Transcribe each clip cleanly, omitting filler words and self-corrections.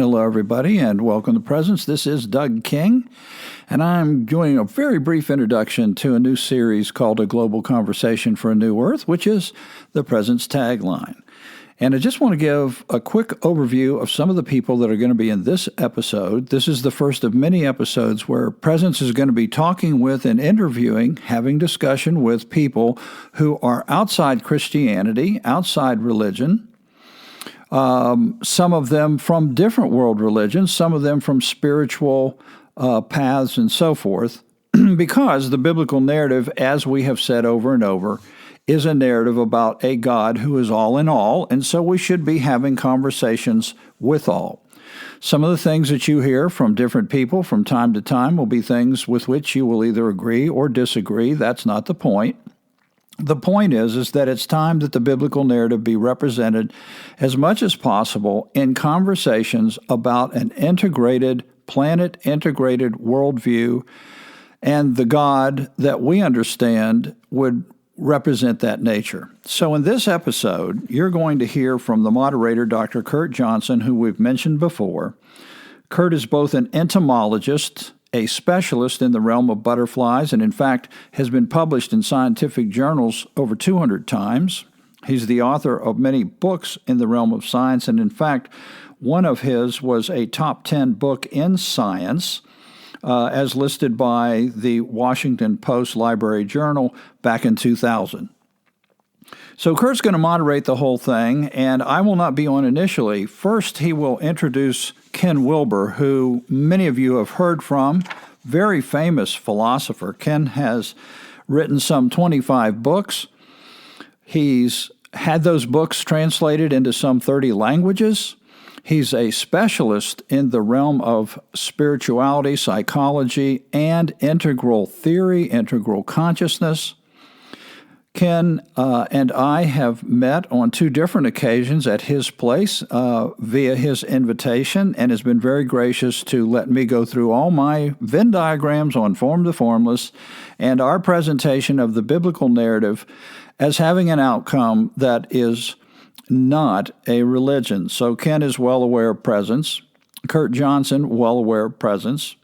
Hello, everybody, and welcome to Presence. This is Doug King, and I'm doing a very brief introduction to a new series called A Global Conversation for a New Earth, which is the Presence tagline. And I just want to give a quick overview of some of the people that are going to be in this episode. This is the first of many episodes where Presence is going to be talking with and interviewing, having discussion with people who are outside Christianity, outside religion, some of them from different world religions, some of them from spiritual paths and so forth, because the biblical narrative, as we have said over and over, is a narrative about a God who is all in all, and so we should be having conversations with all. Some of the things that you hear from different people from time to time will be things with which you will either agree or disagree. That's not the point. The point is that it's time that the biblical narrative be represented as much as possible in conversations about an integrated, planet-integrated worldview, and the God that we understand would represent that nature. So in this episode, you're going to hear from the moderator, Dr. Kurt Johnson, who we've mentioned before. Kurt is both an entomologist, a specialist in the realm of butterflies, and in fact has been published in scientific journals over 200 times. He's the author of many books in the realm of science, and in fact, one of his was a top 10 book in science, as listed by the Washington Post Library Journal back in 2000. So Kurt's going to moderate the whole thing, and I will not be on initially. First, he will introduce Ken Wilber, who many of you have heard from, very famous philosopher. Ken has written some 25 books. He's had those books translated into some 30 languages. He's a specialist in the realm of spirituality, psychology, and integral theory, integral consciousness. Ken and I have met on two different occasions at his place via his invitation, and has been very gracious to let me go through all my Venn diagrams on form to formless and our presentation of the biblical narrative as having an outcome that is not a religion. So Ken is well aware of Presence. Kurt Johnson, well aware of Presence.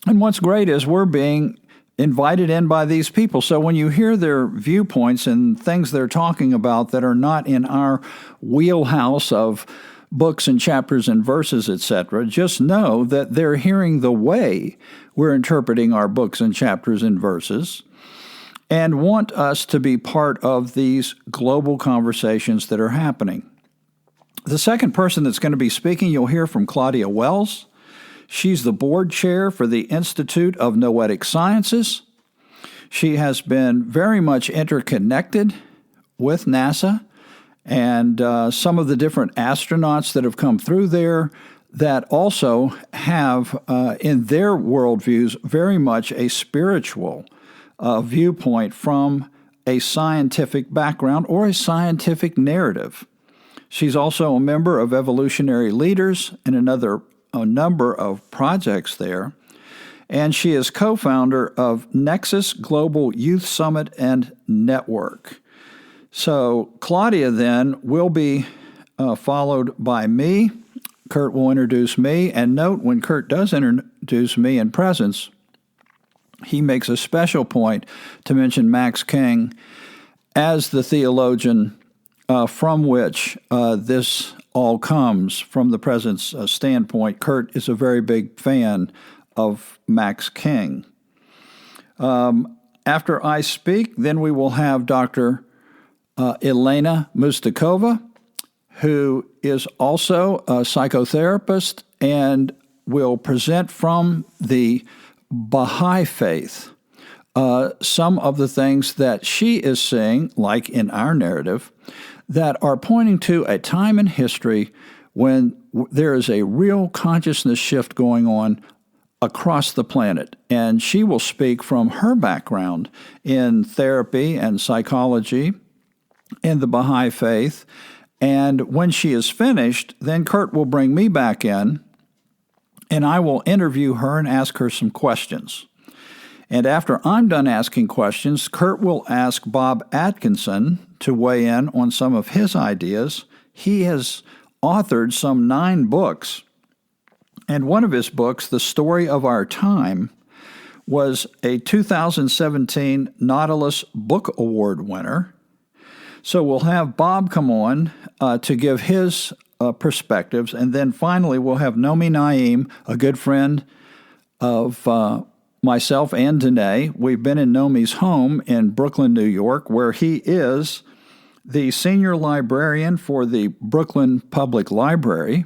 And what's great is we're being invited in by these people. So when you hear their viewpoints and things they're talking about that are not in our wheelhouse of books and chapters and verses, etc., just know that they're hearing the way we're interpreting our books and chapters and verses, and want us to be part of these global conversations that are happening. The second person that's going to be speaking, you'll hear from Claudia Wells. She's the board chair for the Institute of Noetic Sciences. She has been very much interconnected with NASA and some of the different astronauts that have come through there that also have in their worldviews very much a spiritual viewpoint from a scientific background or a scientific narrative. She's also a member of Evolutionary Leaders and a number of projects there, and she is co-founder of Nexus Global Youth Summit and Network. So Claudia then will be followed by me. Kurt will introduce me, and note when Kurt does introduce me in Presence, he makes a special point to mention Max King as the theologian from which this all comes from the Presence standpoint. Kurt is a very big fan of Max King. After I speak, then we will have Dr. Elena Mustakova, who is also a psychotherapist and will present from the Baha'i faith some of the things that she is seeing, like in our narrative, that are pointing to a time in history when there is a real consciousness shift going on across the planet. And she will speak from her background in therapy and psychology in the Baha'i faith. And when she is finished, then Kurt will bring me back in, and I will interview her and ask her some questions. And after I'm done asking questions, Kurt will ask Bob Atkinson to weigh in on some of his ideas. He has authored some 9 books And one of his books, The Story of Our Time, was a 2017 Nautilus Book Award winner. So we'll have Bob come on to give his perspectives, and then finally we'll have Nomi Naeem, a good friend of myself and Danae. We've been in Nomi's home in Brooklyn, New York, where he is the senior librarian for the Brooklyn Public Library,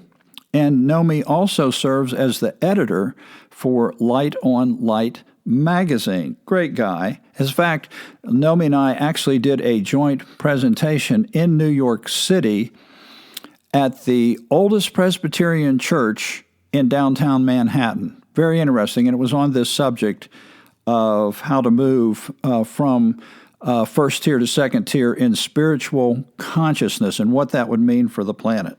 and Nomi also serves as the editor for Light on Light magazine. Great guy. In fact, Nomi and I actually did a joint presentation in New York City at the oldest Presbyterian church in downtown Manhattan. Very interesting, and it was on this subject of how to move from first tier to second tier in spiritual consciousness and what that would mean for the planet.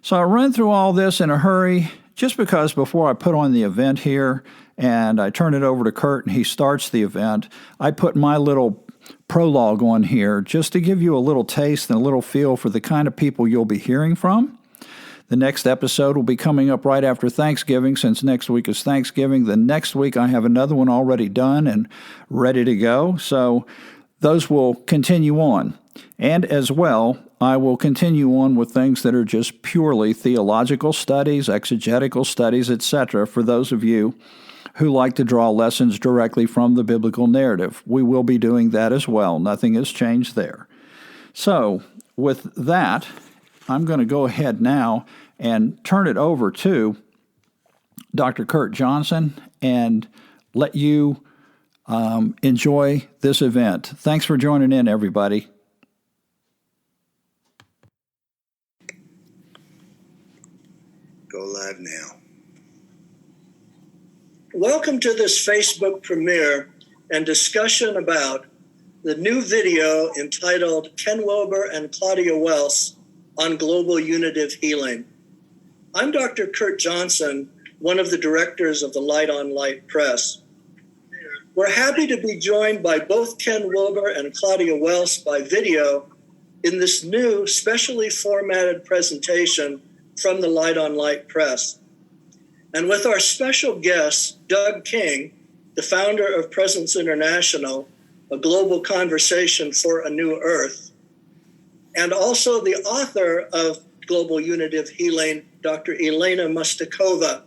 So I run through all this in a hurry just because before I put on the event here and I turn it over to Kurt and he starts the event, I put my little prologue on here just to give you a little taste and a little feel for the kind of people you'll be hearing from. The next episode will be coming up right after Thanksgiving, since next week is Thanksgiving. The next week I have another one already done and ready to go. So those will continue on. And as well, I will continue on with things that are just purely theological studies, exegetical studies, etc., for those of you who like to draw lessons directly from the biblical narrative. We will be doing that as well. Nothing has changed there. So, with that, I'm going to go ahead now and turn it over to Dr. Kurt Johnson and let you enjoy this event. Thanks for joining in, everybody. Go live now. Welcome to this Facebook premiere and discussion about the new video entitled Ken Wilber and Claudia Welss on Global Unitive Healing. I'm Dr. Kurt Johnson, one of the directors of the Light on Light Press. We're happy to be joined by both Ken Wilber and Claudia Welss by video in this new specially formatted presentation from the Light on Light Press. And with our special guest, Doug King, the founder of Presence International, a global conversation for a new earth, and also the author of Global Unitive Healing, Dr. Elena Mustakova,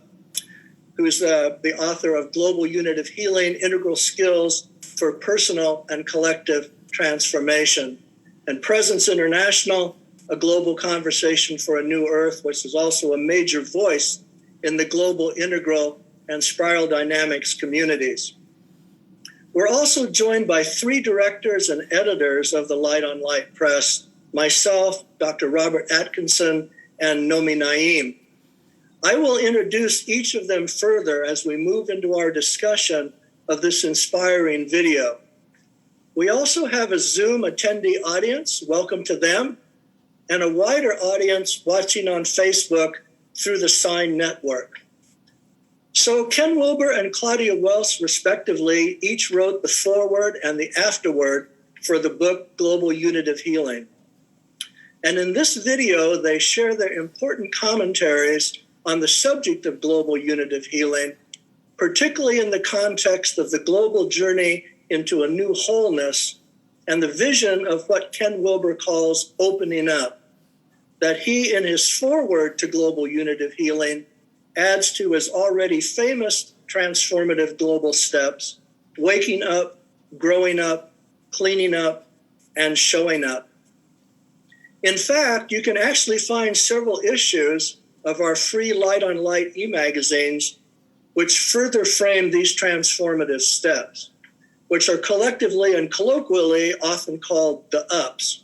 who is the author of Global Unitive Healing, Integral Skills for Personal and Collective Transformation, and Presence International, a global conversation for a new earth, which is also a major voice in the global integral and spiral dynamics communities. We're also joined by 3 directors and editors of the Light on Light Press, myself, Dr. Robert Atkinson, and Nomi Naeem. I will introduce each of them further as we move into our discussion of this inspiring video. We also have a Zoom attendee audience, welcome to them, and a wider audience watching on Facebook through the Sign Network. So Ken Wilber and Claudia Welss, respectively, each wrote the foreword and the afterword for the book Global Unitive Healing. And in this video, they share their important commentaries on the subject of global unitive healing, particularly in the context of the global journey into a new wholeness and the vision of what Ken Wilber calls opening up, that he, in his foreword to Global Unitive Healing, adds to his already famous transformative global steps: waking up, growing up, cleaning up, and showing up. In fact, you can actually find several issues of our free Light on Light e-magazines which further frame these transformative steps, which are collectively and colloquially often called the ups.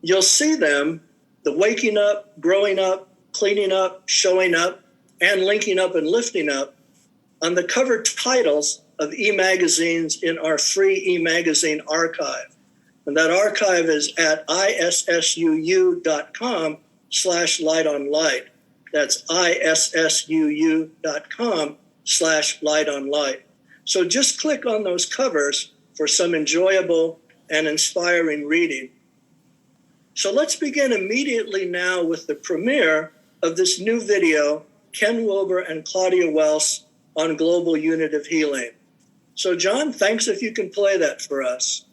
You'll see them, the waking up, growing up, cleaning up, showing up, and linking up and lifting up, on the cover titles of e-magazines in our free e-magazine archive. And that archive is at issuu.com/lightonlight. That's issuu.com/lightonlight. So just click on those covers for some enjoyable and inspiring reading. So let's begin immediately now with the premiere of this new video, Ken Wilber and Claudia Welss on global unitive healing. So John, thanks if you can play that for us.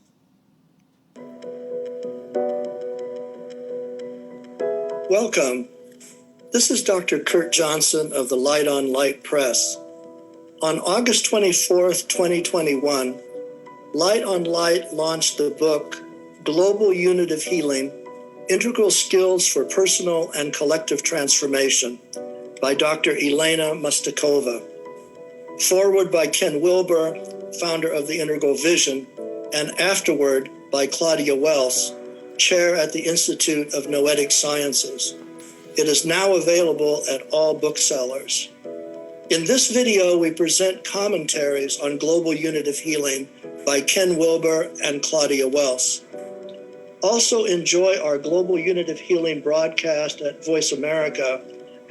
Welcome. This is Dr. Kurt Johnson of the Light on Light Press. On August 24th, 2021, Light on Light launched the book, Global Unitive Healing, Integral Skills for Personal and Collective Transformation by Dr. Elena Mustakova. Forward by Ken Wilber, founder of the Integral Vision, and afterward by Claudia Welss, chair at the Institute of Noetic Sciences. It is now available at all booksellers. In this video, we present commentaries on global unitive healing by Ken Wilber and Claudia Welss. Also enjoy our global unitive healing broadcast at Voice America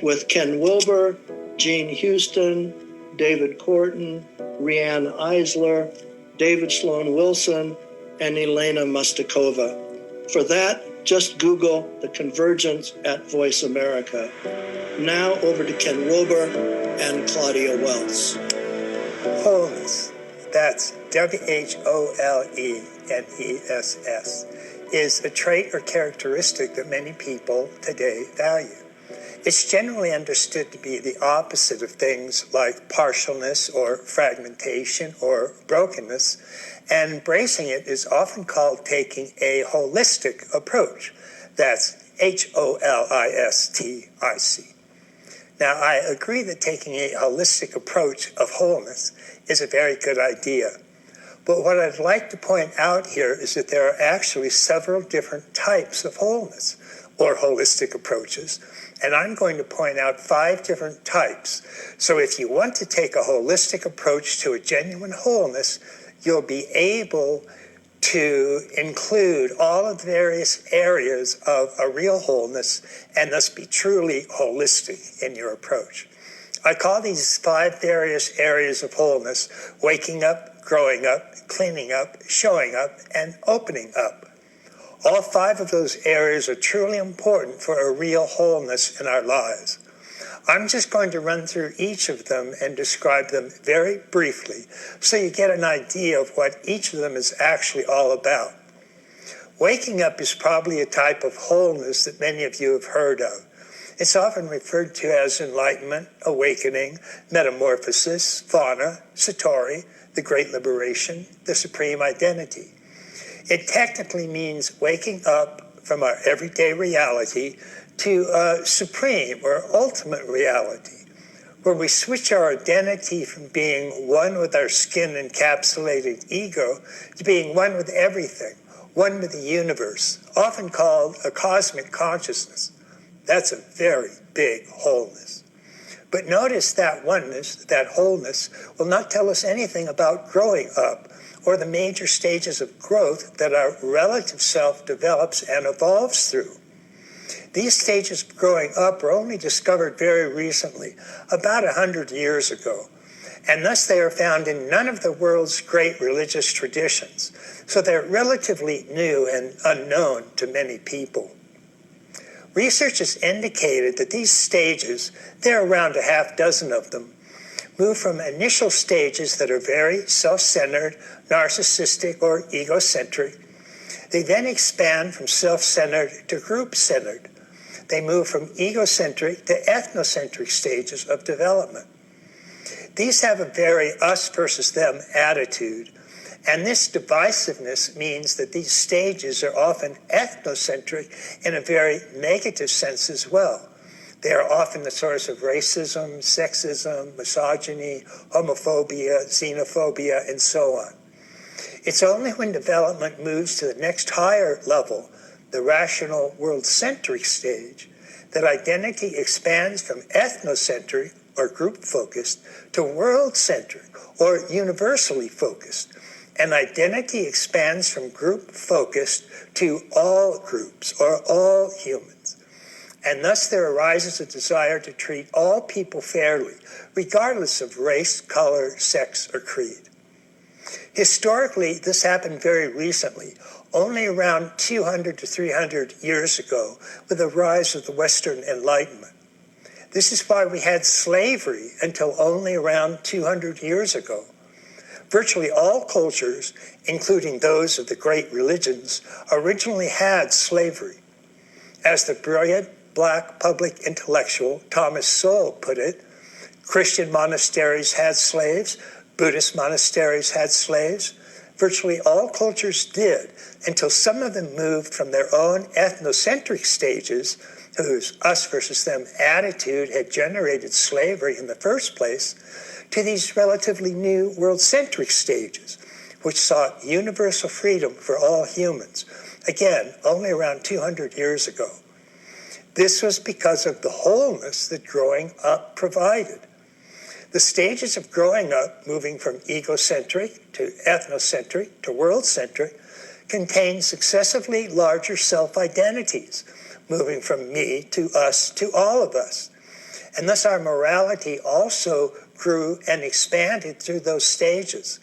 with Ken Wilber, Jean Houston, David Corton, Rianne Eisler, David Sloan Wilson, and Elena Mustakova. For that, just Google The Convergence at Voice America. Now over to Ken Wilber and Claudia Welss. Wholeness, that's WHOLENESS, is a trait or characteristic that many people today value. It's generally understood to be the opposite of things like partialness or fragmentation or brokenness, and embracing it is often called taking a holistic approach. That's HOLISTIC. Now, I agree that taking a holistic approach of wholeness is a very good idea. But what I'd like to point out here is that there are actually several different types of wholeness or holistic approaches. And I'm going to point out 5 different types. So if you want to take a holistic approach to a genuine wholeness, you'll be able to include all of the various areas of a real wholeness and thus be truly holistic in your approach. I call these 5 various areas of wholeness: waking up, growing up, cleaning up, showing up, and opening up. All 5 of those areas are truly important for a real wholeness in our lives. I'm just going to run through each of them and describe them very briefly so you get an idea of what each of them is actually all about. Waking up is probably a type of wholeness that many of you have heard of. It's often referred to as enlightenment, awakening, metamorphosis, fauna, satori, the great liberation, the supreme identity. It technically means waking up from our everyday reality to a supreme or ultimate reality, where we switch our identity from being one with our skin-encapsulated ego to being one with everything, one with the universe, often called a cosmic consciousness. That's a very big wholeness. But notice that oneness, that wholeness, will not tell us anything about growing up or the major stages of growth that our relative self develops and evolves through. These stages of growing up were only discovered very recently, about 100 years ago, and thus they are found in none of the world's great religious traditions, so they're relatively new and unknown to many people. Research has indicated that these stages, there are around a half dozen of them, move from initial stages that are very self-centered, narcissistic, or egocentric. They then expand from self-centered to group-centered. They move from egocentric to ethnocentric stages of development. These have a very us versus them attitude, and this divisiveness means that these stages are often ethnocentric in a very negative sense as well. They are often the source of racism, sexism, misogyny, homophobia, xenophobia, and so on. It's only when development moves to the next higher level, the rational world-centric stage, that identity expands from ethnocentric or group-focused to world-centric or universally focused. And identity expands from group-focused to all groups or all humans. And thus there arises a desire to treat all people fairly, regardless of race, color, sex, or creed. Historically, this happened very recently, only around 200 to 300 years ago, with the rise of the Western Enlightenment. This is why we had slavery until only around 200 years ago. Virtually all cultures, including those of the great religions, originally had slavery. As the brilliant black public intellectual Thomas Sowell put it, Christian monasteries had slaves, Buddhist monasteries had slaves. Virtually all cultures did, until some of them moved from their own ethnocentric stages, whose us versus them attitude had generated slavery in the first place, to these relatively new world-centric stages, which sought universal freedom for all humans, again, only around 200 years ago. This was because of the wholeness that growing up provided. The stages of growing up, moving from egocentric to ethnocentric to world-centric, contain successively larger self-identities, moving from me to us to all of us. And thus our morality also grew and expanded through those stages.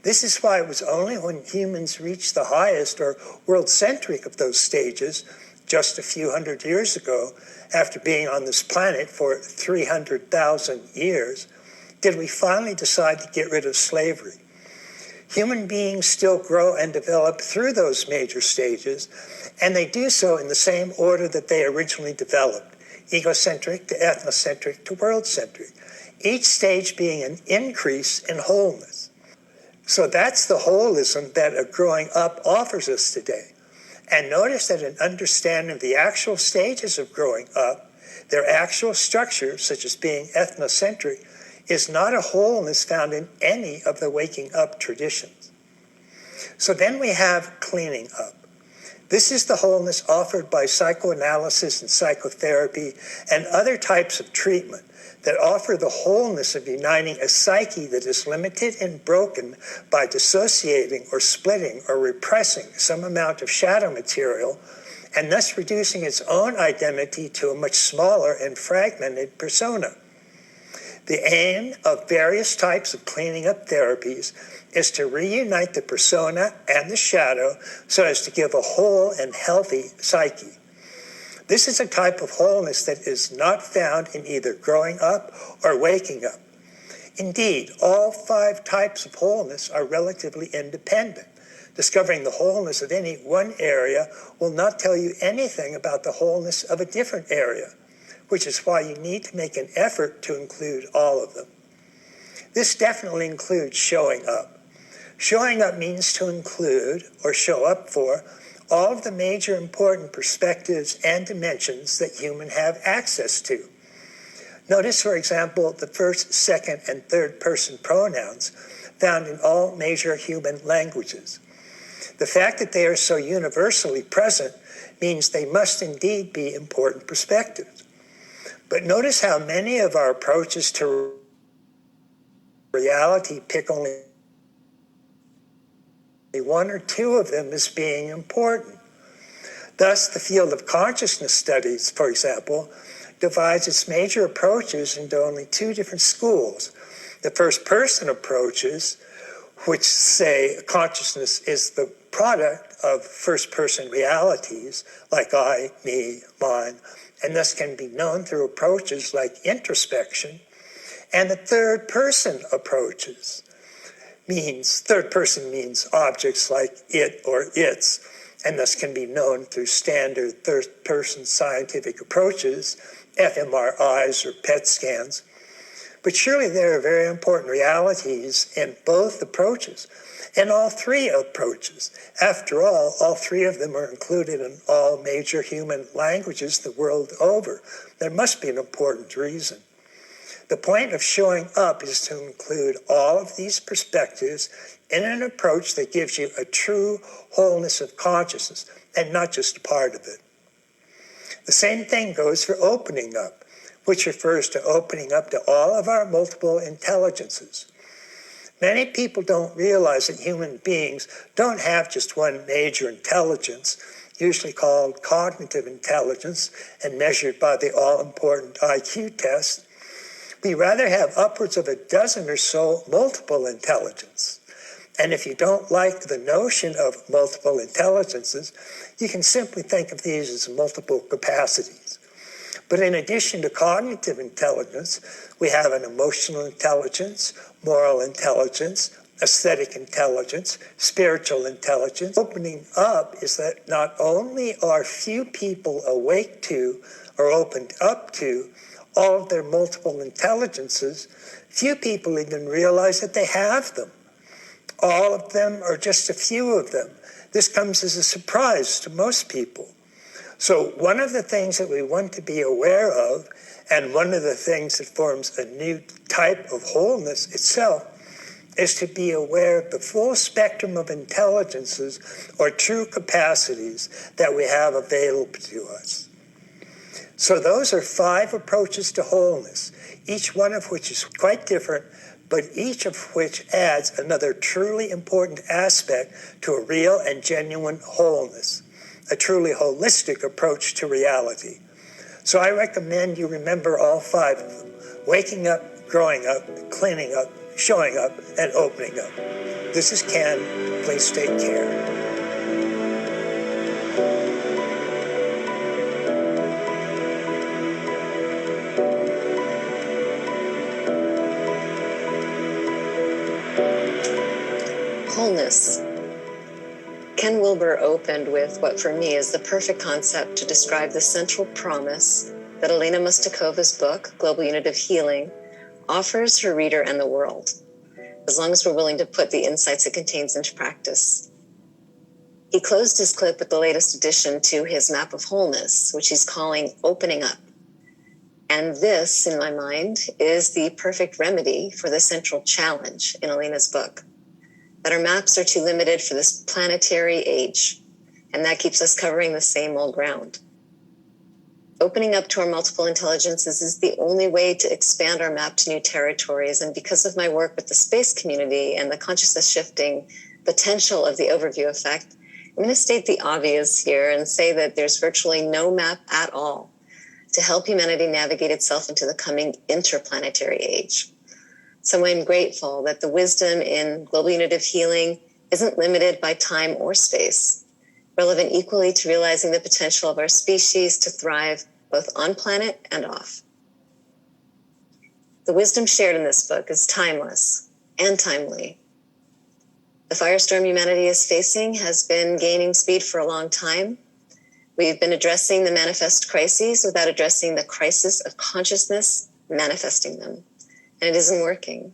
This is why it was only when humans reached the highest or world-centric of those stages, just a few hundred years ago, after being on this planet for 300,000 years, did we finally decide to get rid of slavery. Human beings still grow and develop through those major stages, and they do so in the same order that they originally developed, egocentric to ethnocentric to world-centric, each stage being an increase in wholeness. So that's the holism that a growing up offers us today. And notice that an understanding of the actual stages of growing up, their actual structure, such as being ethnocentric, is not a wholeness found in any of the waking up traditions. So then we have cleaning up. This is the wholeness offered by psychoanalysis and psychotherapy and other types of treatment that offer the wholeness of uniting a psyche that is limited and broken by dissociating or splitting or repressing some amount of shadow material, and thus reducing its own identity to a much smaller and fragmented persona. The aim of various types of cleaning up therapies is to reunite the persona and the shadow so as to give a whole and healthy psyche. This is a type of wholeness that is not found in either growing up or waking up. Indeed, all 5 types of wholeness are relatively independent. Discovering the wholeness of any one area will not tell you anything about the wholeness of a different area, which is why you need to make an effort to include all of them. This definitely includes showing up. Showing up means to include, or show up for, all of the major important perspectives and dimensions that humans have access to. Notice, for example, the first, second, and third person pronouns found in all major human languages. The fact that they are so universally present means they must indeed be important perspectives. But notice how many of our approaches to reality pick only 1 or 2 of them as being important. Thus, the field of consciousness studies, for example, divides its major approaches into only 2 different schools. The first-person approaches, which say consciousness is the product of first-person realities, like I, me, mine, and thus can be known through approaches like introspection, and the third-person approaches. Third person means objects like it or its, and thus can be known through standard third-person scientific approaches, fMRIs or PET scans. But surely there are very important realities in both approaches, and all 3 approaches. After all 3 of them are included in all major human languages the world over. There must be an important reason. The point of showing up is to include all of these perspectives in an approach that gives you a true wholeness of consciousness, and not just a part of it. The same thing goes for opening up, which refers to opening up to all of our multiple intelligences. Many people don't realize that human beings don't have just one major intelligence, usually called cognitive intelligence and measured by the all-important IQ test. We rather have upwards of a dozen or so multiple intelligence. And if you don't like the notion of multiple intelligences, you can simply think of these as multiple capacities. But in addition to cognitive intelligence, we have an emotional intelligence, moral intelligence, aesthetic intelligence, spiritual intelligence. Opening up is that not only are few people awake to or opened up to all of their multiple intelligences, few people even realize that they have them. All of them or just a few of them. This comes as a surprise to most people. So one of the things that we want to be aware of, and one of the things that forms a new type of wholeness itself, is to be aware of the full spectrum of intelligences or true capacities that we have available to us. So those are 5 approaches to wholeness, each one of which is quite different, but each of which adds another truly important aspect to a real and genuine wholeness, a truly holistic approach to reality. So I recommend you remember all 5 of them: waking up, growing up, cleaning up, showing up, and opening up. This is Ken. Please take care. Wholeness. Ken Wilber opened with what for me is the perfect concept to describe the central promise that Elena Mustakova's book, Global Unitive Healing, offers her reader and the world, as long as we're willing to put the insights it contains into practice. He closed his clip with the latest addition to his map of wholeness, which he's calling Opening Up. And this, in my mind, is the perfect remedy for the central challenge in Elena's book, that our maps are too limited for this planetary age, and that keeps us covering the same old ground. Opening up to our multiple intelligences is the only way to expand our map to new territories, and because of my work with the space community and the consciousness shifting potential of the overview effect, I'm going to state the obvious here and say that there's virtually no map at all to help humanity navigate itself into the coming interplanetary age. So I'm grateful that the wisdom in Global Unitive Healing isn't limited by time or space, relevant equally to realizing the potential of our species to thrive both on planet and off. The wisdom shared in this book is timeless and timely. The firestorm humanity is facing has been gaining speed for a long time. We've been addressing the manifest crises without addressing the crisis of consciousness manifesting them. And it isn't working.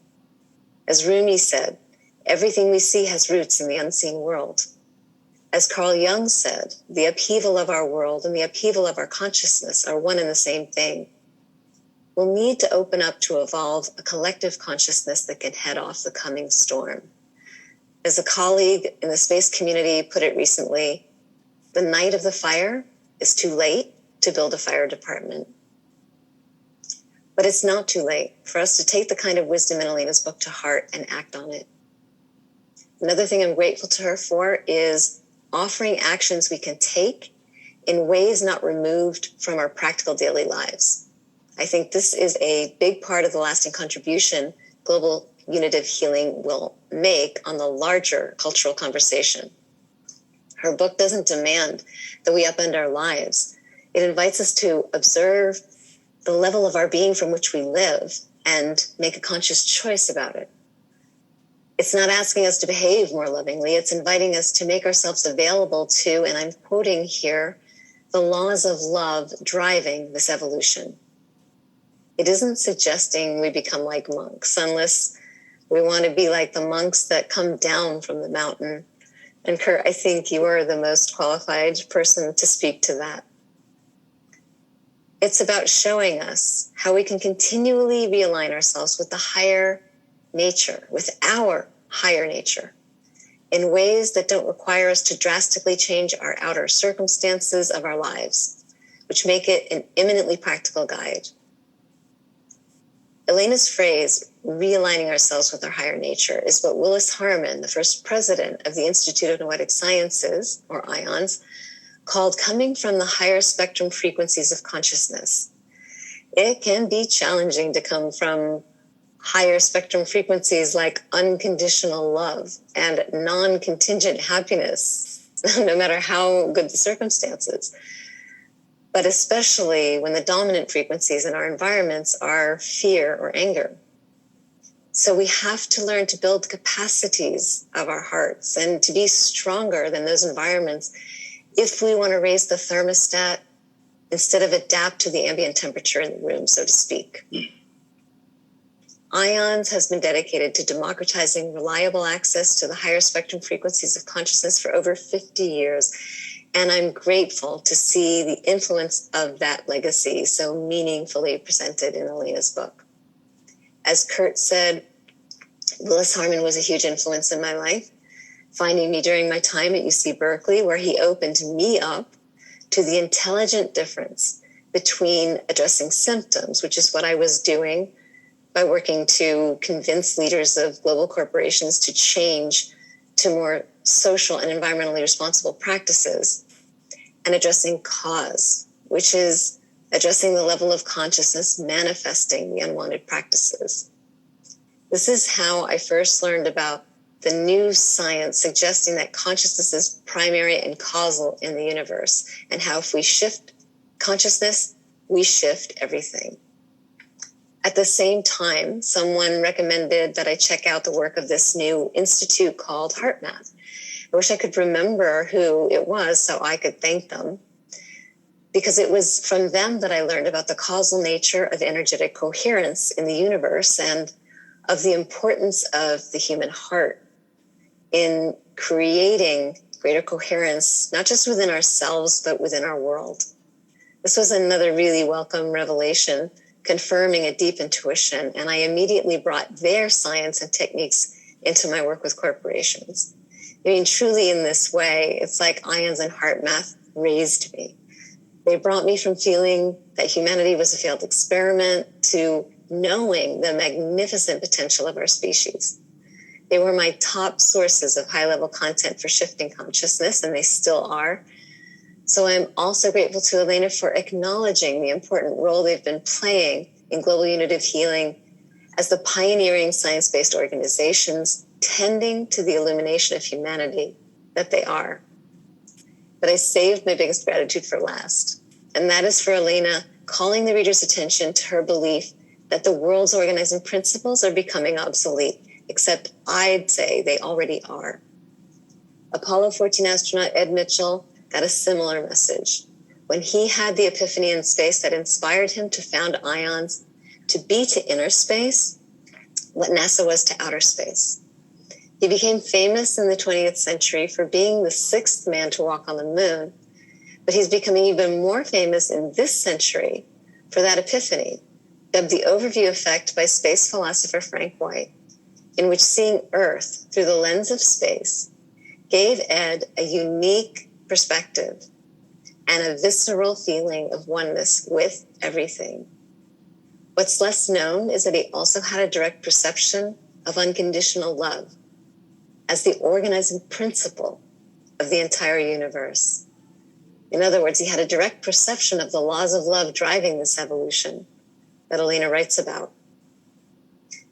As Rumi said, everything we see has roots in the unseen world. As Carl Jung said, the upheaval of our world and the upheaval of our consciousness are one and the same thing. We'll need to open up to evolve a collective consciousness that can head off the coming storm. As a colleague in the space community put it recently, the night of the fire is too late to build a fire department. But it's not too late for us to take the kind of wisdom in Elena's book to heart and act on it. Another thing I'm grateful to her for is offering actions we can take in ways not removed from our practical daily lives. I think this is a big part of the lasting contribution Global Unitive Healing will make on the larger cultural conversation. Her book doesn't demand that we upend our lives. It invites us to observe the level of our being from which we live and make a conscious choice about it. It's not asking us to behave more lovingly. It's inviting us to make ourselves available to, and I'm quoting here, the laws of love driving this evolution. It isn't suggesting we become like monks, unless we want to be like the monks that come down from the mountain. And Kurt, I think you are the most qualified person to speak to that. It's about showing us how we can continually realign ourselves with the higher nature, with our higher nature, in ways that don't require us to drastically change our outer circumstances of our lives, which make it an eminently practical guide. Elena's phrase, realigning ourselves with our higher nature, is what Willis Harman, the first president of the Institute of Noetic Sciences, or IONS, called coming from the higher spectrum frequencies of consciousness. It can be challenging to come from higher spectrum frequencies like unconditional love and non-contingent happiness, no matter how good the circumstances. but especially when the dominant frequencies in our environments are fear or anger. So we have to learn to build capacities of our hearts and to be stronger than those environments if we want to raise the thermostat instead of adapt to the ambient temperature in the room, so to speak. IONS has been dedicated to democratizing reliable access to the higher spectrum frequencies of consciousness for over 50 years. And I'm grateful to see the influence of that legacy so meaningfully presented in Elena's book. As Kurt said, Willis Harman was a huge influence in my life, finding me during my time at UC Berkeley, where he opened me up to the intelligent difference between addressing symptoms, which is what I was doing by working to convince leaders of global corporations to change to more social and environmentally responsible practices, and addressing cause, which is addressing the level of consciousness manifesting the unwanted practices. This is how I first learned about the new science suggesting that consciousness is primary and causal in the universe, and how if we shift consciousness, we shift everything. At the same time, someone recommended that I check out the work of this new institute called HeartMath. I wish I could remember who it was so I could thank them, because it was from them that I learned about the causal nature of energetic coherence in the universe and of the importance of the human heart in creating greater coherence, not just within ourselves, but within our world. This was another really welcome revelation, confirming a deep intuition, and I immediately brought their science and techniques into my work with corporations. I mean, truly in this way, it's like IONS and HeartMath raised me. They brought me from feeling that humanity was a failed experiment to knowing the magnificent potential of our species. They were my top sources of high-level content for shifting consciousness, and they still are. So I'm also grateful to Elena for acknowledging the important role they've been playing in global unitive healing as the pioneering science-based organizations tending to the illumination of humanity that they are. But I saved my biggest gratitude for last, and that is for Elena calling the reader's attention to her belief that the world's organizing principles are becoming obsolete, except I'd say they already are. Apollo 14 astronaut Ed Mitchell got a similar message when he had the epiphany in space that inspired him to found IONS to be to inner space what NASA was to outer space. He became famous in the 20th century for being the sixth man to walk on the moon, but he's becoming even more famous in this century for that epiphany, dubbed the overview effect by space philosopher Frank White, in which seeing Earth through the lens of space gave Ed a unique perspective and a visceral feeling of oneness with everything. What's less known is that he also had a direct perception of unconditional love as the organizing principle of the entire universe. In other words, he had a direct perception of the laws of love driving this evolution that Elena writes about.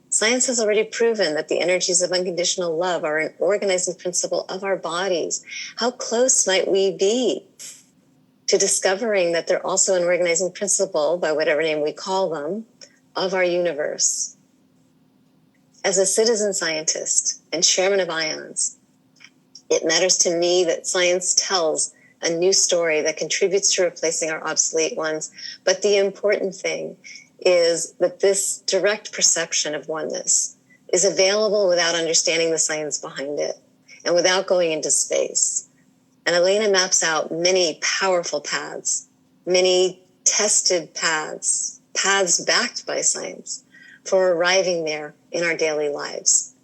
Science has already proven that the energies of unconditional love are an organizing principle of our bodies. How close might we be to discovering that they're also an organizing principle, by whatever name we call them, of our universe? As a citizen scientist and chairman of IONS, it matters to me that science tells a new story that contributes to replacing our obsolete ones. But the important thing is that this direct perception of oneness is available without understanding the science behind it and without going into space. And Elena maps out many powerful paths, many tested paths backed by science for arriving there in our daily lives.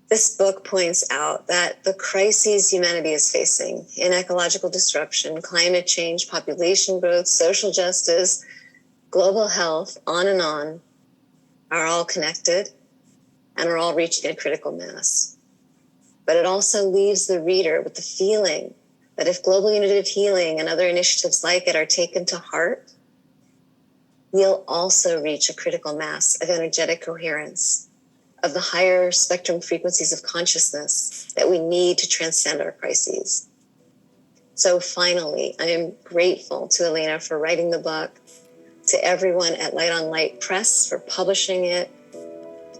This book points out that the crises humanity is facing in ecological disruption, climate change, population growth, social justice, global health, on and on, are all connected and are all reaching a critical mass. But it also leaves the reader with the feeling that if global unitive healing and other initiatives like it are taken to heart, we'll also reach a critical mass of energetic coherence, of the higher spectrum frequencies of consciousness that we need to transcend our crises. So finally, I am grateful to Elena for writing the book, to everyone at Light on Light Press for publishing it,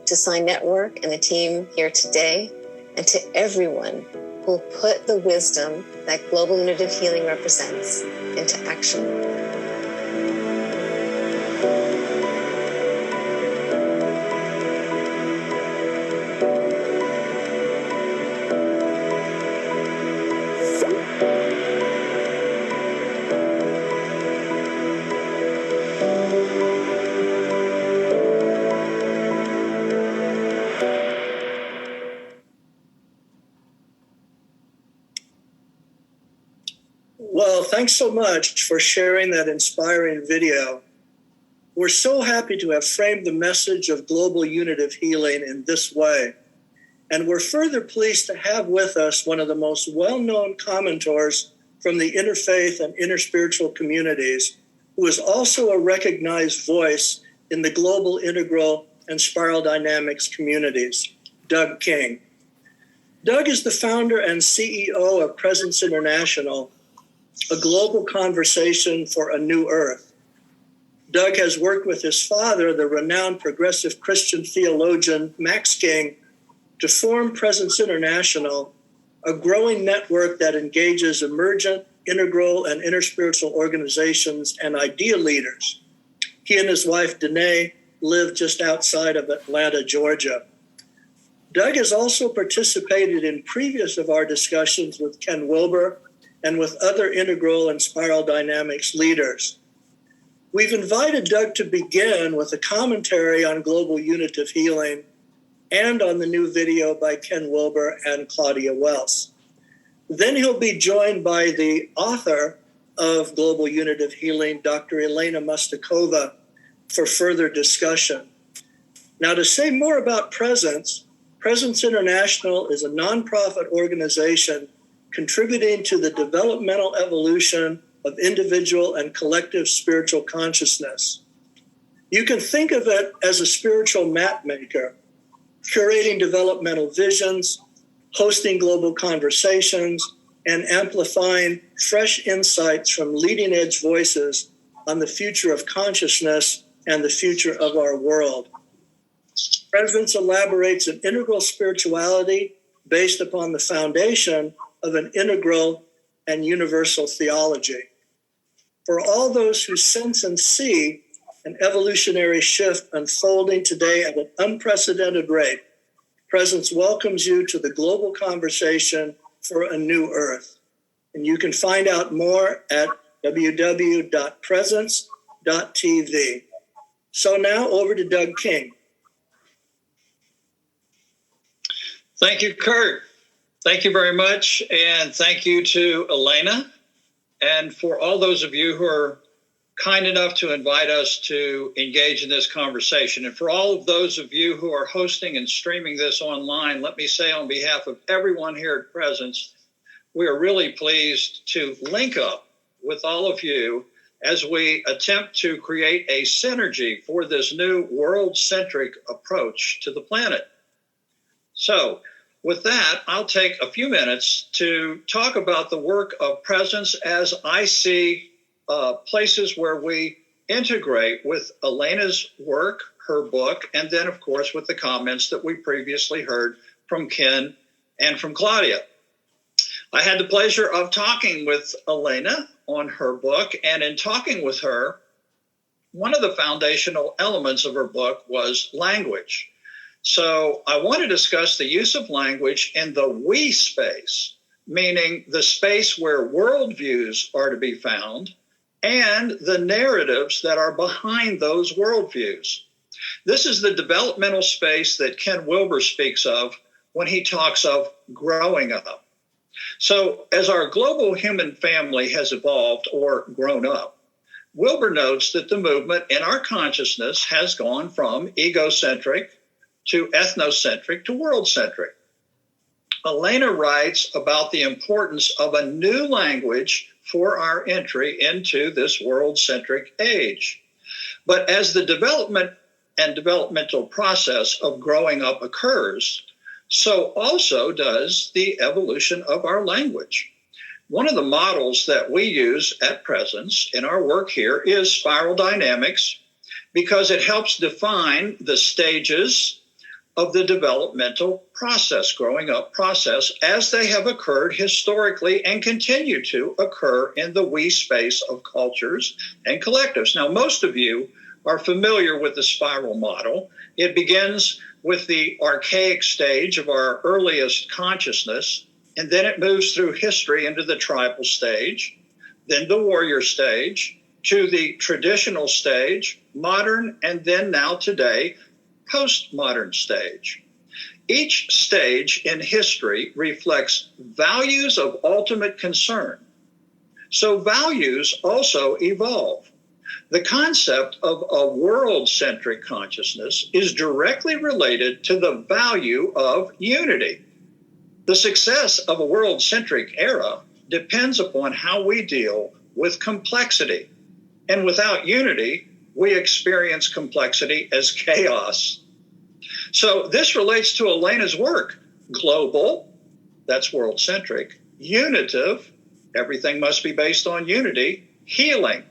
to Sign Network and the team here today, and to everyone who put the wisdom that Global Unitive Healing represents into action. Well, thanks so much for sharing that inspiring video. We're so happy to have framed the message of global unitive healing in this way. And we're further pleased to have with us one of the most well-known commentors from the interfaith and interspiritual communities, who is also a recognized voice in the global integral and spiral dynamics communities, Doug King. Doug is the founder and CEO of Presence International, a global conversation for a new earth. Doug has worked with his father, the renowned progressive Christian theologian Max King, to form Presence International, a growing network that engages emergent, integral, and interspiritual organizations and idea leaders. He and his wife, Danae, live just outside of Atlanta, Georgia. Doug has also participated in previous of our discussions with Ken Wilber and with other integral and spiral dynamics leaders. We've invited Doug to begin with a commentary on global unitive healing and on the new video by Ken Wilber and Claudia Welss. Then he'll be joined by the author of Global Unitive Healing, Dr. Elena Mustakova, for further discussion. Now, to say more about Presence International is a nonprofit organization contributing to the developmental evolution of individual and collective spiritual consciousness. You can think of it as a spiritual map maker, curating developmental visions, hosting global conversations, and amplifying fresh insights from leading edge voices on the future of consciousness and the future of our world. Presence elaborates an integral spirituality based upon the foundation of an integral and universal theology. For all those who sense and see an evolutionary shift unfolding today at an unprecedented rate, Presence welcomes you to the global conversation for a new earth. And you can find out more at www.presence.tv. So now over to Doug King. Thank you, Kurt. Thank you very much. And thank you to Elena. And for all those of you who are kind enough to invite us to engage in this conversation. And for all of those of you who are hosting and streaming this online, let me say on behalf of everyone here at Presence, we are really pleased to link up with all of you as we attempt to create a synergy for this new world-centric approach to the planet. So with that, I'll take a few minutes to talk about the work of Presence as I see places where we integrate with Elena's work, her book, and then, of course, with the comments that we previously heard from Ken and from Claudia. I had the pleasure of talking with Elena on her book, and in talking with her, one of the foundational elements of her book was language. So I want to discuss the use of language in the we space, meaning the space where worldviews are to be found and the narratives that are behind those worldviews. This is the developmental space that Ken Wilber speaks of when he talks of growing up. So as our global human family has evolved or grown up, Wilbur notes that the movement in our consciousness has gone from egocentric to ethnocentric to world-centric. Elena writes about the importance of a new language for our entry into this world-centric age. But as the development and developmental process of growing up occurs, so also does the evolution of our language. One of the models that we use at Presence in our work here is spiral dynamics, because it helps define the stages of the developmental process, growing up process, as they have occurred historically and continue to occur in the we space of cultures and collectives. Now, most of you are familiar with the spiral model. It begins with the archaic stage of our earliest consciousness, and then it moves through history into the tribal stage, then the warrior stage, to the traditional stage, modern, and then now today, postmodern stage. Each stage in history reflects values of ultimate concern. So values also evolve. The concept of a world-centric consciousness is directly related to the value of unity. The success of a world-centric era depends upon how we deal with complexity. And without unity, we experience complexity as chaos. So this relates to Elena's work. Global, that's world-centric. Unitive, everything must be based on unity. Healing,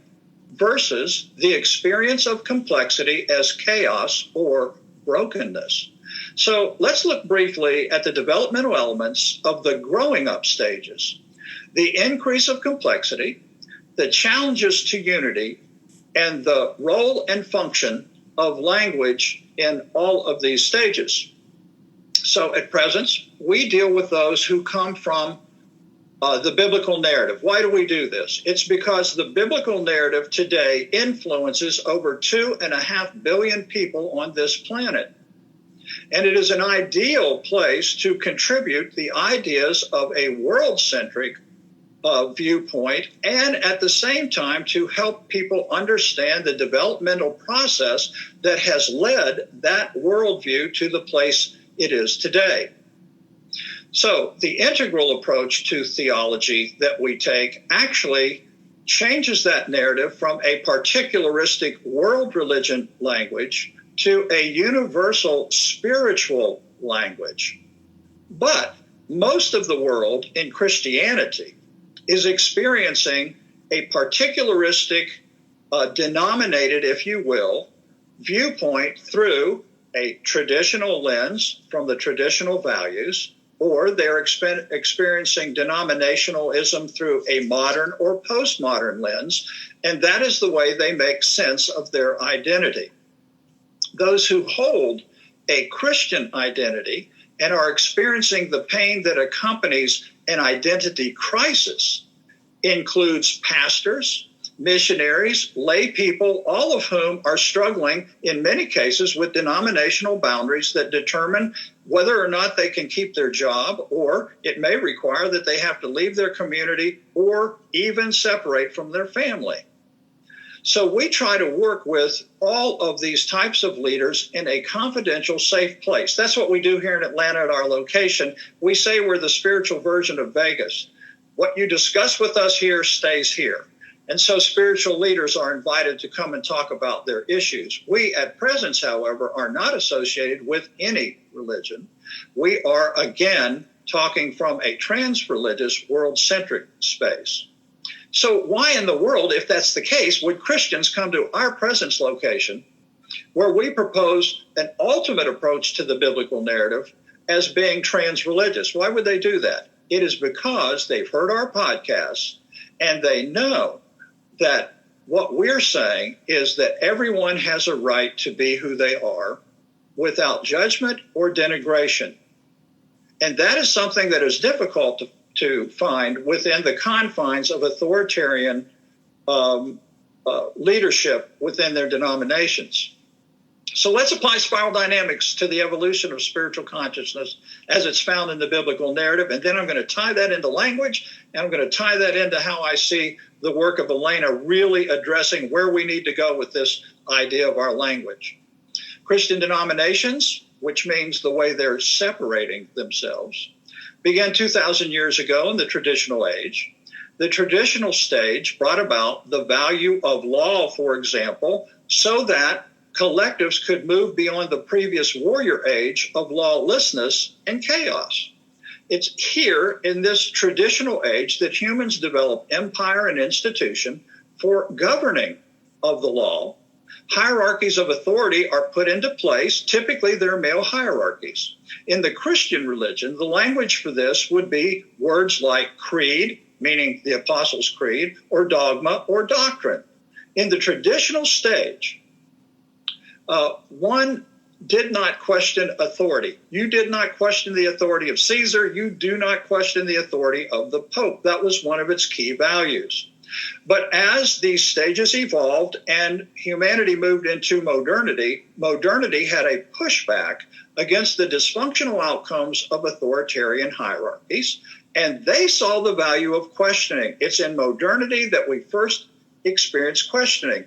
versus the experience of complexity as chaos or brokenness. So let's look briefly at the developmental elements of the growing up stages. The increase of complexity, the challenges to unity, and the role and function of language in all of these stages. So at Presence, we deal with those who come from the biblical narrative. Why do we do this? It's because the biblical narrative today influences over 2.5 billion people on this planet. And it is an ideal place to contribute the ideas of a world-centric viewpoint, and at the same time to help people understand the developmental process that has led that worldview to the place it is today. So the integral approach to theology that we take actually changes that narrative from a particularistic world religion language to a universal spiritual language. But most of the world in Christianity is experiencing a particularistic, denominated, if you will, viewpoint through a traditional lens from the traditional values, or they're experiencing denominationalism through a modern or postmodern lens, and that is the way they make sense of their identity. Those who hold a Christian identity and are experiencing the pain that accompanies an identity crisis includes pastors, missionaries, lay people, all of whom are struggling in many cases with denominational boundaries that determine whether or not they can keep their job, or it may require that they have to leave their community or even separate from their family. So we try to work with all of these types of leaders in a confidential, safe place. That's what we do here in Atlanta at our location. We say we're the spiritual version of Vegas. What you discuss with us here stays here. And so spiritual leaders are invited to come and talk about their issues. We at Presence, however, are not associated with any religion. We are, again, talking from a trans-religious, world-centric space. So why in the world, if that's the case, would Christians come to our Presence location where we propose an ultimate approach to the biblical narrative as being trans-religious? Why would they do that? It is because they've heard our podcasts and they know that what we're saying is that everyone has a right to be who they are without judgment or denigration. And that is something that is difficult to find within the confines of authoritarian leadership within their denominations. So let's apply spiral dynamics to the evolution of spiritual consciousness as it's found in the biblical narrative. And then I'm going to tie that into language, and I'm going to tie that into how I see the work of Elena really addressing where we need to go with this idea of our language. Christian denominations, which means the way they're separating themselves, began 2,000 years ago in the traditional age. The traditional stage brought about the value of law, for example, so that collectives could move beyond the previous warrior age of lawlessness and chaos. It's here in this traditional age that humans develop empire and institution for governing of the law. Hierarchies of authority are put into place. Typically, they're male hierarchies. In the Christian religion, the language for this would be words like creed, meaning the Apostles' Creed, or dogma or doctrine. In the traditional stage, one did not question authority. You did not question the authority of Caesar. You do not question the authority of the Pope. That was one of its key values. But as these stages evolved and humanity moved into modernity, modernity had a pushback against the dysfunctional outcomes of authoritarian hierarchies, and they saw the value of questioning. It's in modernity that we first experience questioning.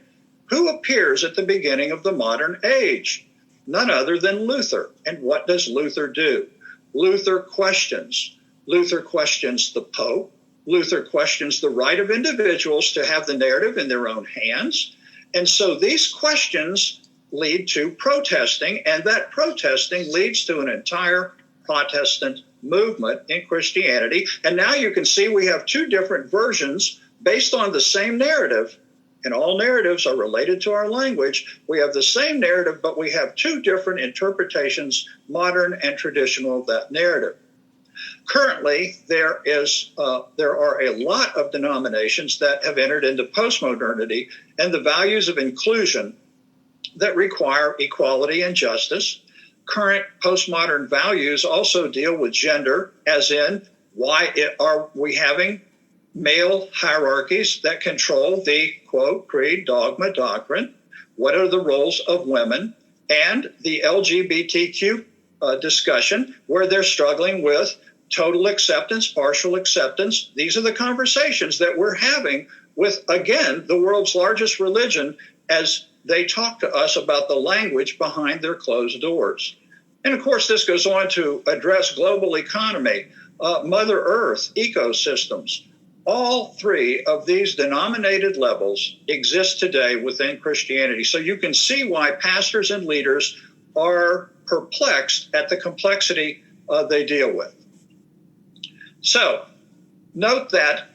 Who appears at the beginning of the modern age? None other than Luther. And what does Luther do? Luther questions. Luther questions the Pope. Luther questions the right of individuals to have the narrative in their own hands. And so these questions lead to protesting, and that protesting leads to an entire Protestant movement in Christianity. And now you can see we have two different versions based on the same narrative. And all narratives are related to our language. We have the same narrative, but we have two different interpretations, modern and traditional, of that narrative. Currently, there are a lot of denominations that have entered into postmodernity and the values of inclusion that require equality and justice. Current postmodern values also deal with gender, as in, why are we having male hierarchies that control the, quote, creed, dogma, doctrine? What are the roles of women? And the LGBTQ discussion, where they're struggling with total acceptance, partial acceptance. These are the conversations that we're having with, again, the world's largest religion as they talk to us about the language behind their closed doors. And of course, this goes on to address global economy, Mother Earth, ecosystems. All three of these denominated levels exist today within Christianity. So you can see why pastors and leaders are perplexed at the complexity they deal with. So note that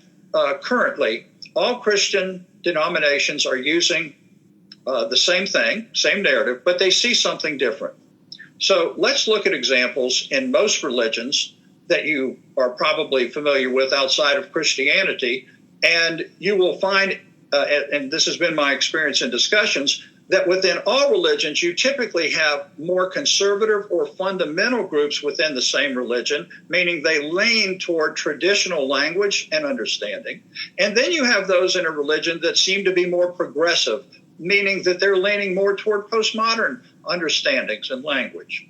currently all Christian denominations are using the same thing, same narrative, but they see something different. So let's look at examples in most religions that you are probably familiar with outside of Christianity, and you will find, and this has been my experience in discussions, that within all religions, you typically have more conservative or fundamental groups within the same religion, meaning they lean toward traditional language and understanding. And then you have those in a religion that seem to be more progressive, meaning that they're leaning more toward postmodern understandings and language.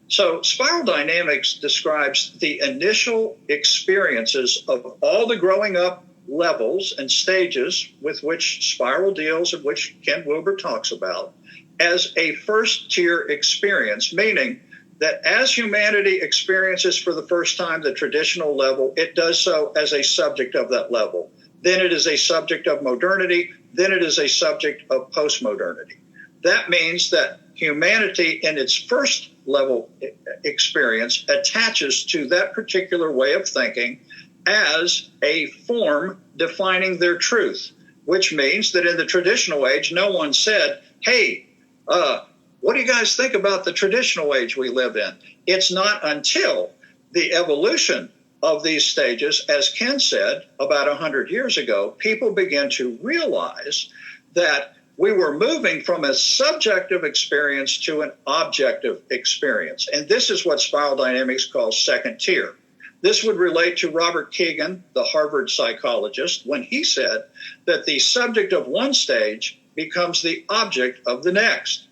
So spiral dynamics describes the initial experiences of all the growing up levels and stages with which spiral deals, and which Ken Wilber talks about, as a first tier experience, meaning that as humanity experiences for the first time the traditional level, it does so as a subject of that level. Then it is a subject of modernity. Then it is a subject of postmodernity. That means that humanity in its first level experience attaches to that particular way of thinking as a form defining their truth, which means that in the traditional age, no one said, hey, what do you guys think about the traditional age we live in? It's not until the evolution of these stages, as Ken said about 100 years ago, people began to realize that we were moving from a subjective experience to an objective experience. And this is what spiral dynamics calls second tier. This would relate to Robert Keegan, the Harvard psychologist, when he said that the subject of one stage becomes the object of the next.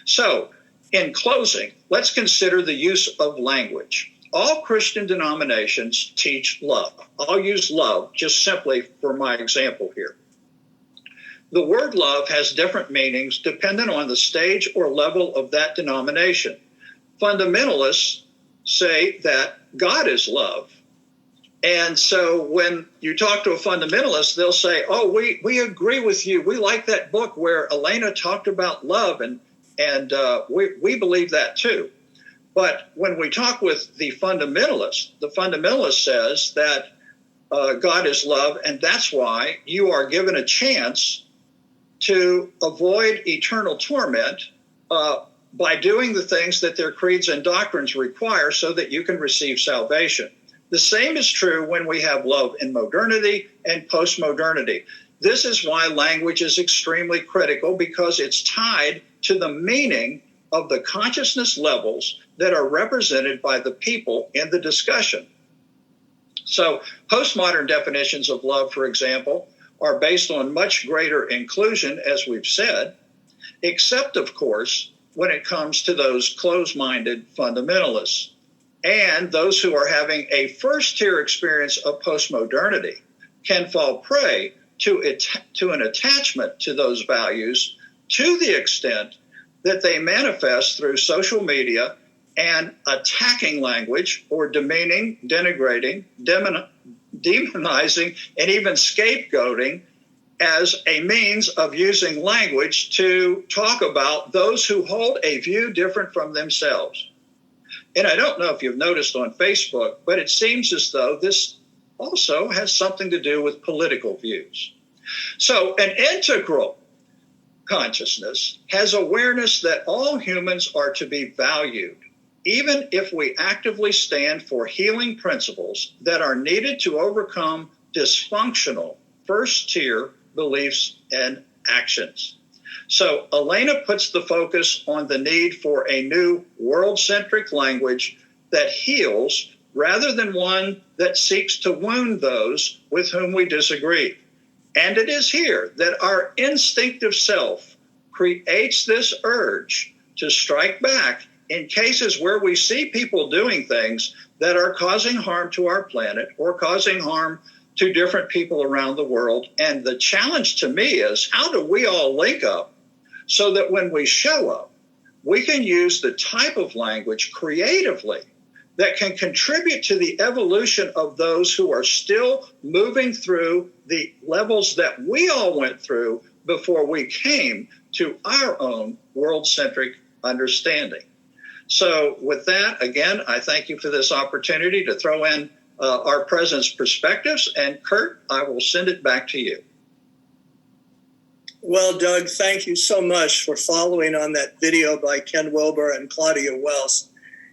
So, in closing, let's consider the use of language. All Christian denominations teach love. I'll use love just simply for my example here. The word love has different meanings dependent on the stage or level of that denomination. Fundamentalists say that God is love. And so when you talk to a fundamentalist, they'll say, oh, we agree with you. We like that book where Elena talked about love, and we believe that too. But when we talk with the fundamentalist says that God is love, and that's why you are given a chance to avoid eternal torment by doing the things that their creeds and doctrines require so that you can receive salvation. The same is true when we have love in modernity and postmodernity. This is why language is extremely critical, because it's tied to the meaning of the consciousness levels that are represented by the people in the discussion. So postmodern definitions of love, for example, are based on much greater inclusion, as we've said, except, of course, when it comes to those closed-minded fundamentalists and those who are having a first-tier experience of postmodernity can fall prey to an attachment to those values to the extent that they manifest through social media and attacking language or demeaning, denigrating, demonizing, and even scapegoating as a means of using language to talk about those who hold a view different from themselves. And I don't know if you've noticed on Facebook, but it seems as though this also has something to do with political views. So an integral consciousness has awareness that all humans are to be valued, even if we actively stand for healing principles that are needed to overcome dysfunctional first-tier beliefs and actions. So Elena puts the focus on the need for a new world-centric language that heals rather than one that seeks to wound those with whom we disagree. And it is here that our instinctive self creates this urge to strike back in cases where we see people doing things that are causing harm to our planet or causing harm to different people around the world. And the challenge to me is, how do we all link up so that when we show up, we can use the type of language creatively that can contribute to the evolution of those who are still moving through the levels that we all went through before we came to our own world-centric understanding. So with that, again, I thank you for this opportunity to throw in our present's perspectives. And Kurt, I will send it back to you. Well, Doug, thank you so much for following on that video by Ken Wilber and Claudia Welss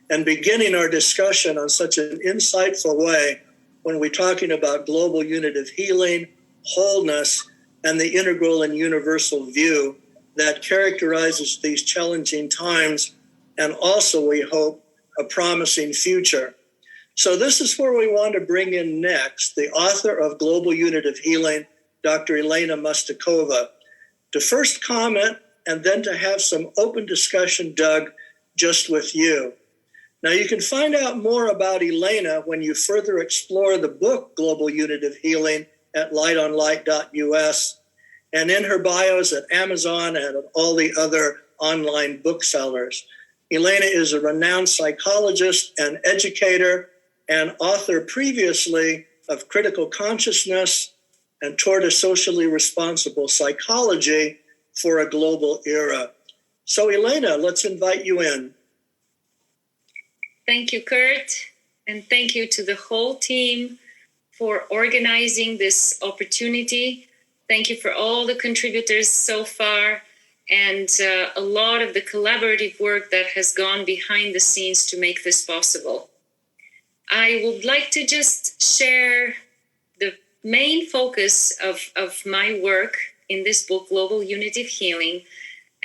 and beginning our discussion on such an insightful way when we're talking about global unitive healing, wholeness, and the integral and universal view that characterizes these challenging times and also, we hope, a promising future. So this is where we want to bring in next the author of Global Unitive Healing, Dr. Elena Mustakova, to first comment and then to have some open discussion, Doug, just with you. Now, you can find out more about Elena when you further explore the book Global Unitive Healing at lightonlight.us and in her bios at Amazon and at all the other online booksellers. Elena is a renowned psychologist and educator and author previously of Critical Consciousness and Toward a Socially Responsible Psychology for a Global Era. So, Elena, let's invite you in. Thank you, Kurt, and thank you to the whole team for organizing this opportunity. Thank you for all the contributors so far and a lot of the collaborative work that has gone behind the scenes to make this possible. I would like to just share the main focus of my work in this book, Global Unitive Healing.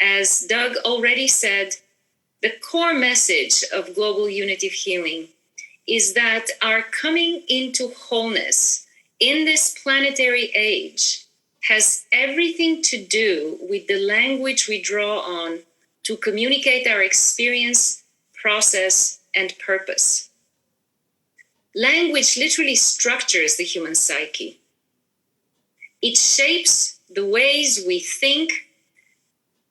As Doug already said, the core message of Global Unitive Healing is that our coming into wholeness in this planetary age has everything to do with the language we draw on to communicate our experience, process, and purpose. Language literally structures the human psyche. It shapes the ways we think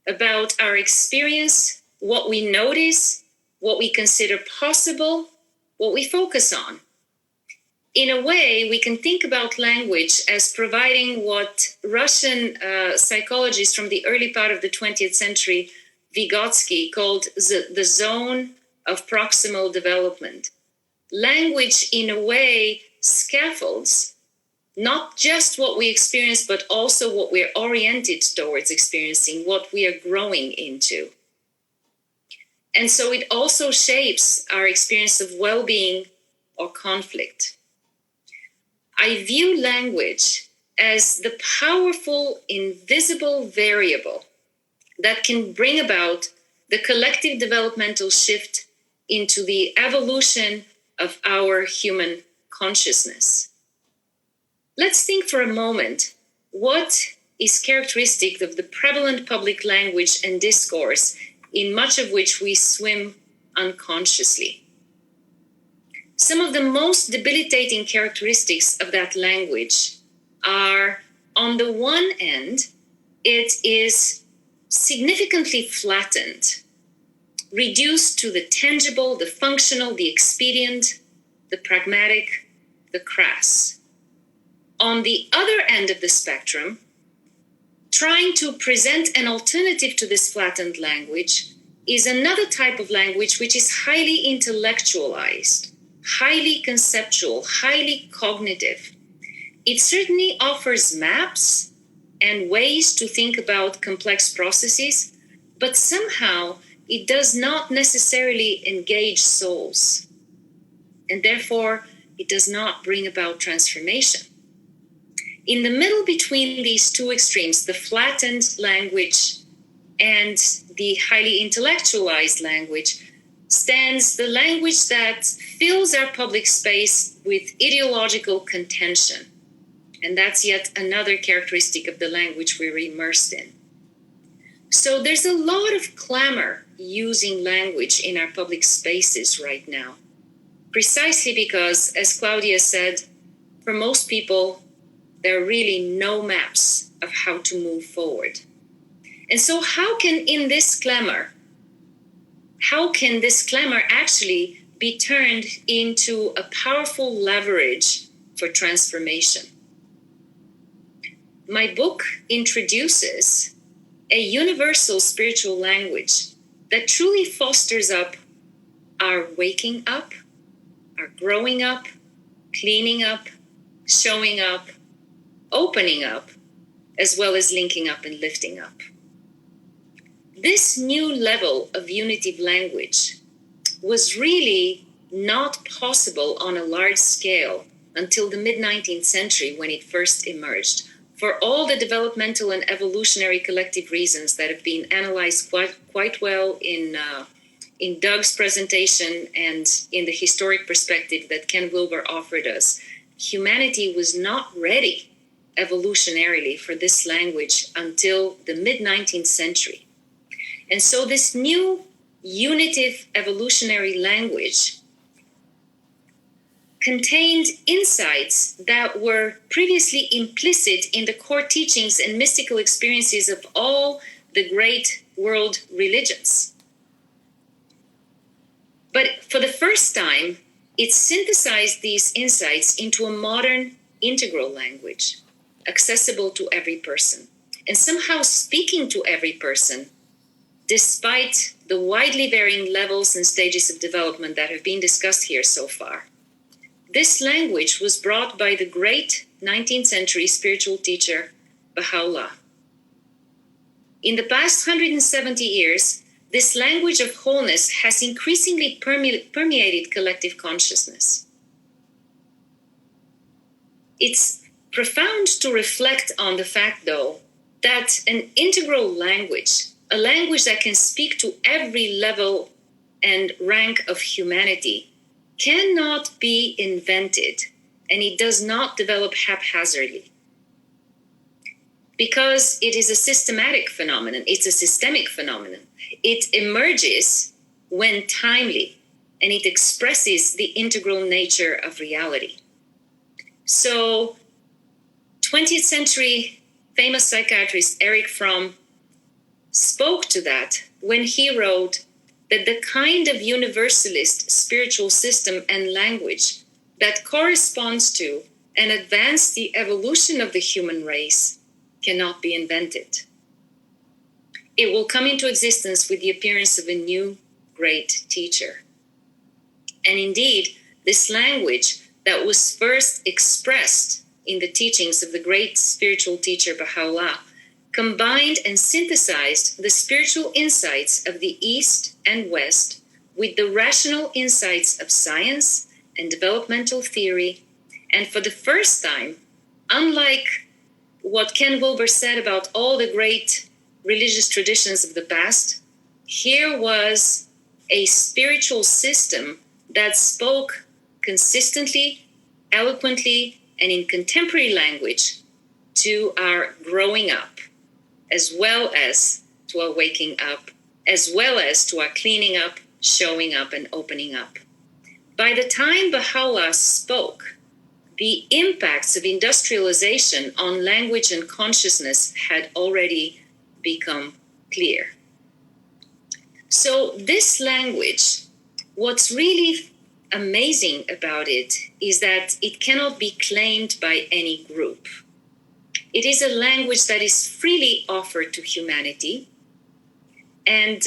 about our experience, what we notice, what we consider possible, what we focus on. In a way, we can think about language as providing what Russian psychologists from the early part of the 20th century, Vygotsky, called the zone of proximal development. Language, in a way, scaffolds not just what we experience, but also what we're oriented towards experiencing, what we are growing into. And so it also shapes our experience of well-being or conflict. I view language as the powerful, invisible variable that can bring about the collective developmental shift into the evolution of our human consciousness. Let's think for a moment what is characteristic of the prevalent public language and discourse in much of which we swim unconsciously. Some of the most debilitating characteristics of that language are, on the one end, it is significantly flattened, reduced to the tangible, the functional, the expedient, the pragmatic, the crass. On the other end of the spectrum, trying to present an alternative to this flattened language is another type of language which is highly intellectualized, highly conceptual, highly cognitive. It certainly offers maps and ways to think about complex processes, but somehow it does not necessarily engage souls, and therefore it does not bring about transformation. In the middle between these two extremes, the flattened language and the highly intellectualized language, stands the language that fills our public space with ideological contention. And that's yet another characteristic of the language we're immersed in. So there's a lot of clamor using language in our public spaces right now, precisely because, as Claudia said, for most people, there are really no maps of how to move forward. And so how can this clamor actually be turned into a powerful leverage for transformation? My book introduces a universal spiritual language that truly fosters up our waking up, our growing up, cleaning up, showing up, opening up, as well as linking up and lifting up. This new level of unitive language was really not possible on a large scale until the mid-19th century when it first emerged, for all the developmental and evolutionary collective reasons that have been analyzed quite well in Doug's presentation and in the historic perspective that Ken Wilber offered us. Humanity was not ready evolutionarily for this language until the mid-19th century. And so this new unitive evolutionary language contained insights that were previously implicit in the core teachings and mystical experiences of all the great world religions. But for the first time, it synthesized these insights into a modern integral language, accessible to every person, and somehow speaking to every person, despite the widely varying levels and stages of development that have been discussed here so far. This language was brought by the great 19th century spiritual teacher, Baha'u'llah. In the past 170 years, this language of wholeness has increasingly permeated collective consciousness. It's profound to reflect on the fact, though, that an integral language, a language that can speak to every level and rank of humanity, cannot be invented, and it does not develop haphazardly. Because it is a systematic phenomenon, it's a systemic phenomenon. It emerges when timely, and it expresses the integral nature of reality. So, 20th century famous psychiatrist Erich Fromm spoke to that when he wrote that the kind of universalist spiritual system and language that corresponds to and advances the evolution of the human race cannot be invented. It will come into existence with the appearance of a new great teacher. And indeed, this language that was first expressed in the teachings of the great spiritual teacher Baha'u'llah combined and synthesized the spiritual insights of the East and West with the rational insights of science and developmental theory. And for the first time, unlike what Ken Wilber said about all the great religious traditions of the past, here was a spiritual system that spoke consistently, eloquently, and in contemporary language to our growing up, as well as to our waking up, as well as to our cleaning up, showing up, and opening up. By the time Baha'u'llah spoke, the impacts of industrialization on language and consciousness had already become clear. So this language, what's really amazing about it is that it cannot be claimed by any group. It is a language that is freely offered to humanity. And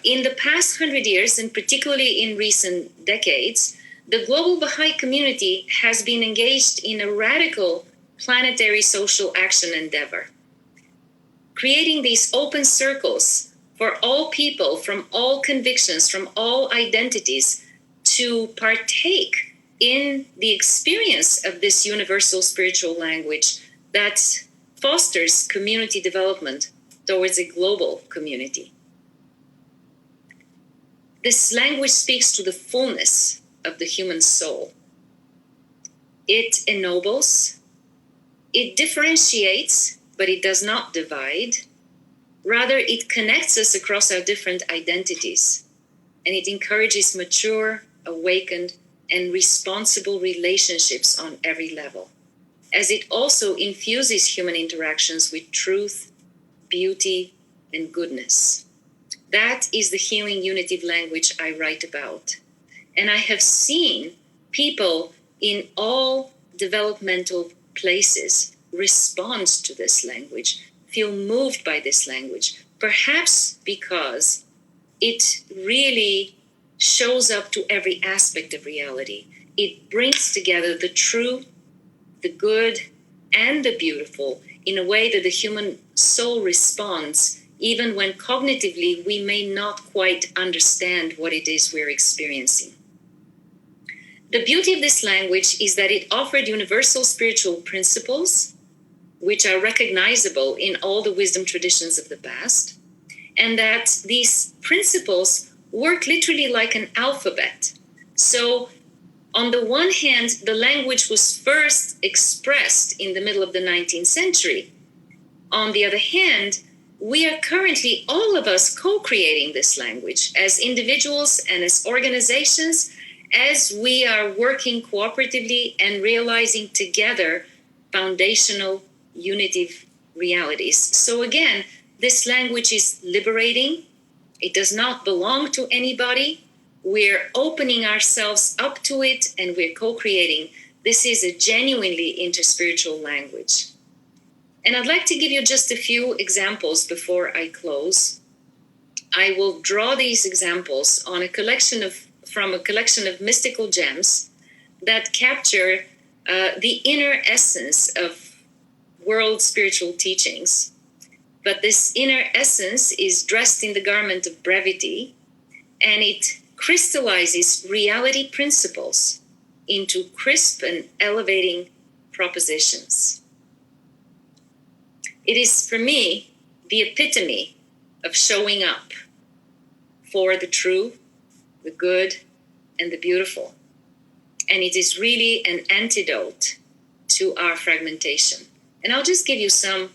in the past 100 years, and particularly in recent decades, the global Baha'i community has been engaged in a radical planetary social action endeavor, creating these open circles for all people from all convictions, from all identities, to partake in the experience of this universal spiritual language that fosters community development towards a global community. This language speaks to the fullness of the human soul. It ennobles, it differentiates, but it does not divide. Rather, it connects us across our different identities, and it encourages mature, awakened, and responsible relationships on every level, as it also infuses human interactions with truth, beauty, and goodness. That is the healing unitive language I write about. And I have seen people in all developmental places respond to this language, feel moved by this language, perhaps because it really shows up to every aspect of reality. It brings together the true, the good, and the beautiful in a way that the human soul responds, even when cognitively we may not quite understand what it is we're experiencing. The beauty of this language is that it offered universal spiritual principles, which are recognizable in all the wisdom traditions of the past, and that these principles work literally like an alphabet. So on the one hand, the language was first expressed in the middle of the 19th century. On the other hand, we are currently, all of us, co-creating this language as individuals and as organizations, as we are working cooperatively and realizing together foundational unitive realities. So again, this language is liberating. It does not belong to anybody. We're opening ourselves up to it and we're co-creating. This is a genuinely interspiritual language. And I'd like to give you just a few examples before I close. I will draw these examples on from a collection of mystical gems that capture the inner essence of world spiritual teachings. But this inner essence is dressed in the garment of brevity, and it crystallizes reality principles into crisp and elevating propositions. It is, for me, the epitome of showing up for the true, the good, and the beautiful. And it is really an antidote to our fragmentation. And I'll just give you some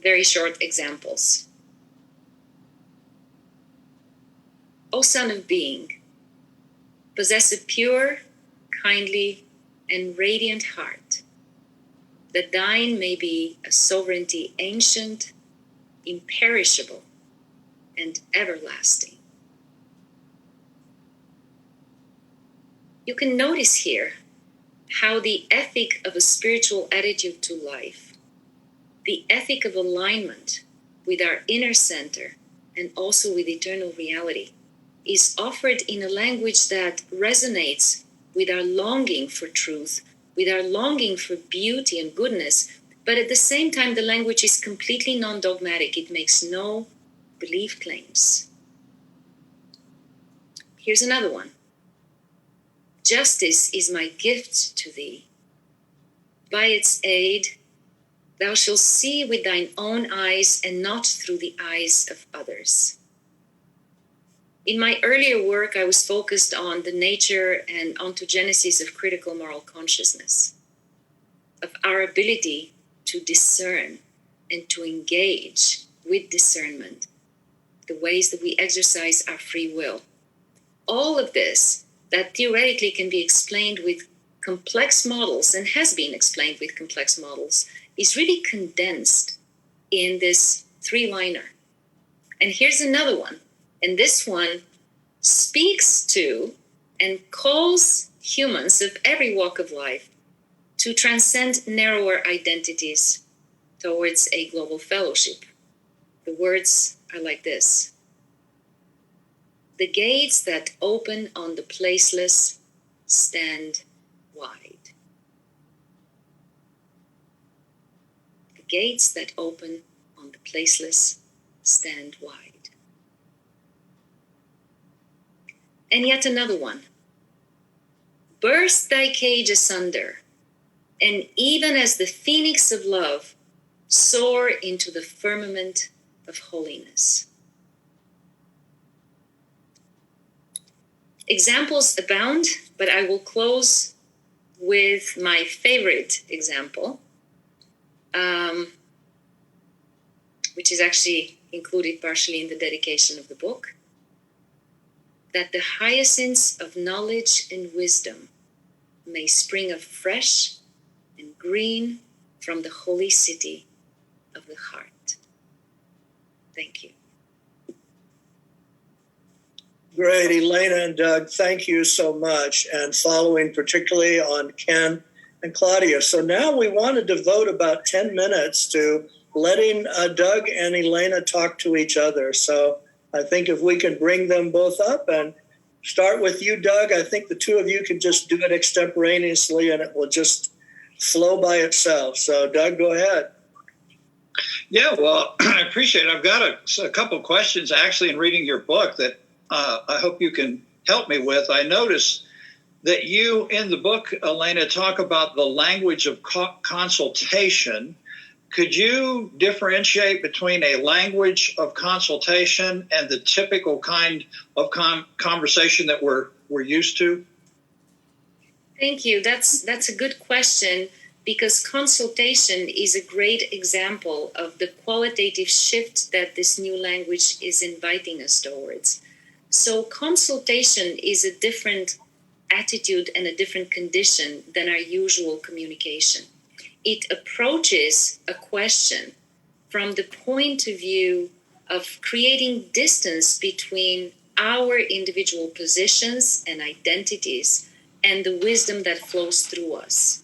very short examples. O Son of Being, possess a pure, kindly, and radiant heart, that thine may be a sovereignty ancient, imperishable, and everlasting. You can notice here how the ethic of a spiritual attitude to life, the ethic of alignment with our inner center and also with eternal reality, is offered in a language that resonates with our longing for truth, with our longing for beauty and goodness, but at the same time, the language is completely non-dogmatic. It makes no belief claims. Here's another one. Justice is my gift to thee. By its aid, thou shalt see with thine own eyes and not through the eyes of others. In my earlier work, I was focused on the nature and ontogenesis of critical moral consciousness, of our ability to discern and to engage with discernment, the ways that we exercise our free will. All of this that theoretically can be explained with complex models and has been explained with complex models is really condensed in this three-liner. And here's another one. And this one speaks to and calls humans of every walk of life to transcend narrower identities towards a global fellowship. The words are like this. The gates that open on the placeless stand wide. The gates that open on the placeless stand wide. And yet another one. Burst thy cage asunder, and even as the phoenix of love, soar into the firmament of holiness. Examples abound, but I will close with my favorite example, which is actually included partially in the dedication of the book, that the hyacinths of knowledge and wisdom may spring up fresh and green from the holy city of the heart. Thank you. Great, Elena and Doug, thank you so much, and following particularly on Ken and Claudia. So now we want to devote about 10 minutes to letting Doug and Elena talk to each other. So I think if we can bring them both up and start with you, Doug, I think the two of you can just do it extemporaneously and it will just flow by itself. So Doug, go ahead. Yeah, well, I appreciate it. I've got a couple questions actually in reading your book that I hope you can help me with. I noticed that you in the book, Elena, talk about the language of consultation. Could you differentiate between a language of consultation and the typical kind of conversation that we're used to? Thank you. That's a good question, because consultation is a great example of the qualitative shift that this new language is inviting us towards. So consultation is a different attitude and a different condition than our usual communication. It approaches a question from the point of view of creating distance between our individual positions and identities and the wisdom that flows through us.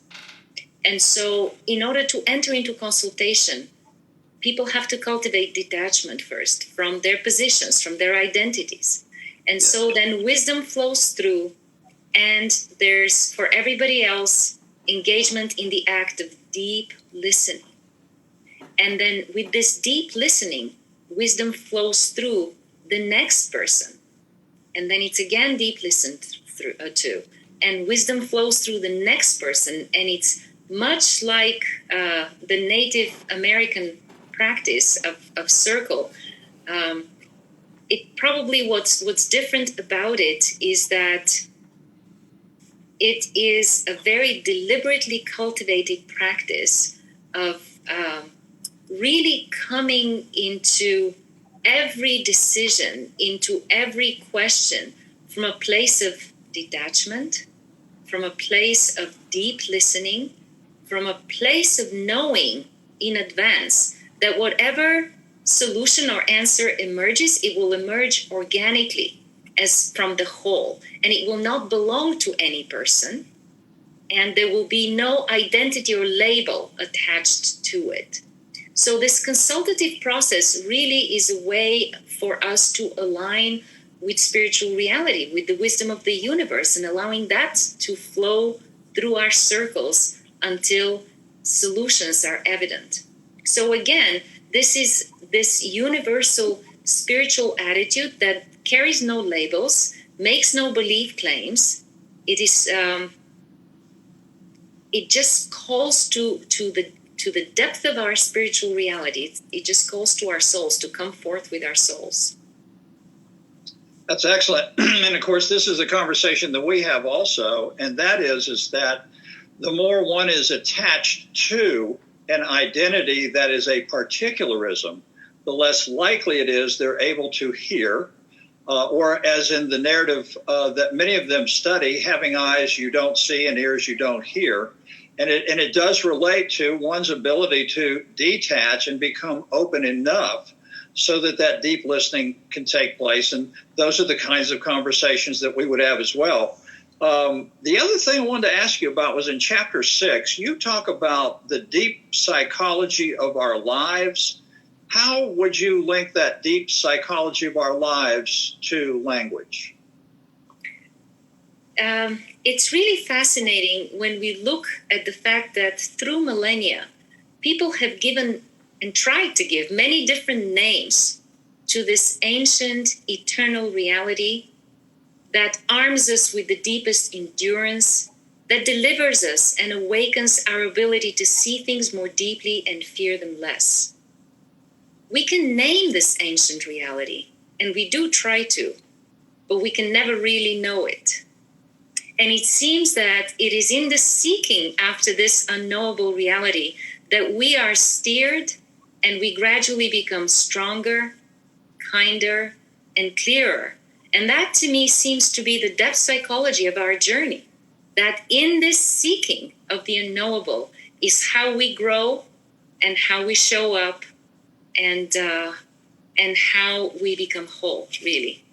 And so in order to enter into consultation, people have to cultivate detachment first from their positions, from their identities. And so then wisdom flows through, and there's, for everybody else, engagement in the act of deep listening. And then with this deep listening, wisdom flows through the next person. And then it's again deep listened through to. And wisdom flows through the next person. And it's much like the Native American practice of circle. It probably what's different about it is that it is a very deliberately cultivated practice of really coming into every decision, into every question from a place of detachment, from a place of deep listening, from a place of knowing in advance that whatever solution or answer emerges, it will emerge organically as from the whole, and it will not belong to any person, and there will be no identity or label attached to it. So this consultative process really is a way for us to align with spiritual reality, with the wisdom of the universe, and allowing that to flow through our circles until solutions are evident. So again, this is this universal spiritual attitude that carries no labels, makes no belief claims. It is it just calls to the depth of our spiritual reality. It just calls to our souls to come forth with our souls. That's excellent. And of course, this is a conversation that we have also, and that is that the more one is attached to an identity that is a particularism, the less likely it is they're able to hear, or as in the narrative that many of them study, having eyes you don't see and ears you don't hear. And it does relate to one's ability to detach and become open enough so that deep listening can take place. And those are the kinds of conversations that we would have as well. The other thing I wanted to ask you about was in chapter 6, you talk about the deep psychology of our lives. How would you link that deep psychology of our lives to language? It's really fascinating when we look at the fact that through millennia, people have given and tried to give many different names to this ancient, eternal reality that arms us with the deepest endurance, that delivers us and awakens our ability to see things more deeply and fear them less. We can name this ancient reality, and we do try to, but we can never really know it. And it seems that it is in the seeking after this unknowable reality that we are steered and we gradually become stronger, kinder, and clearer. And that to me seems to be the depth psychology of our journey, that in this seeking of the unknowable is how we grow and how we show up and how we become whole, really.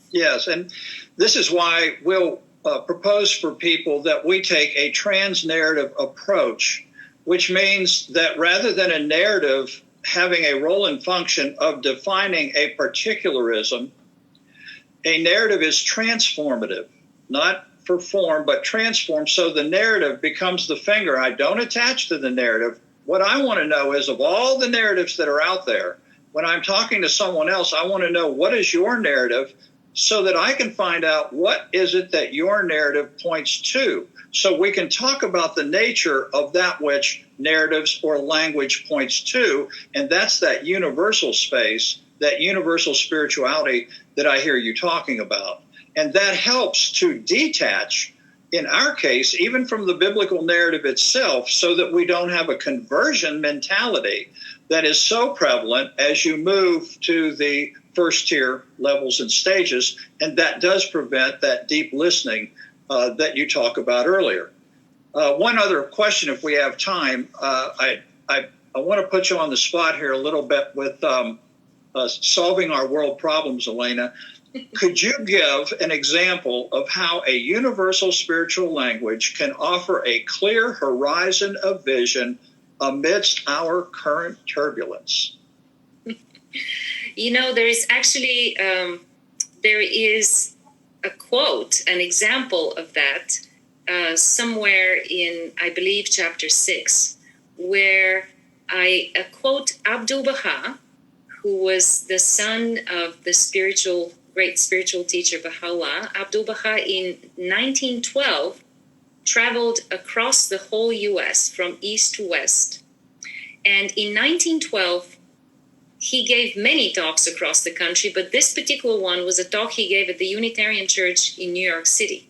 Yes, and this is why we'll propose for people that we take a trans-narrative approach, which means that rather than a narrative having a role and function of defining a particularism, a narrative is transformative, not for form, but transform. So the narrative becomes the finger. I don't attach to the narrative. What I want to know is, of all the narratives that are out there, when I'm talking to someone else, I want to know, what is your narrative, so that I can find out what is it that your narrative points to. So we can talk about the nature of that which narratives or language points to, and that's that universal space, that universal spirituality that I hear you talking about. And that helps to detach, in our case, even from the biblical narrative itself, so that we don't have a conversion mentality that is so prevalent as you move to the first tier levels and stages, and that does prevent that deep listening that you talk about earlier. One other question, if we have time, I want to put you on the spot here a little bit with solving our world problems, Elena. Could you give an example of how a universal spiritual language can offer a clear horizon of vision amidst our current turbulence? You know, there is actually, there is a quote, an example of that somewhere in, I believe, chapter 6, where I quote Abdu'l-Baha, who was the son of the great spiritual teacher Baha'u'llah. Abdu'l-Baha in 1912 traveled across the whole U.S. from east to west. And in 1912, he gave many talks across the country, but this particular one was a talk he gave at the Unitarian Church in New York City,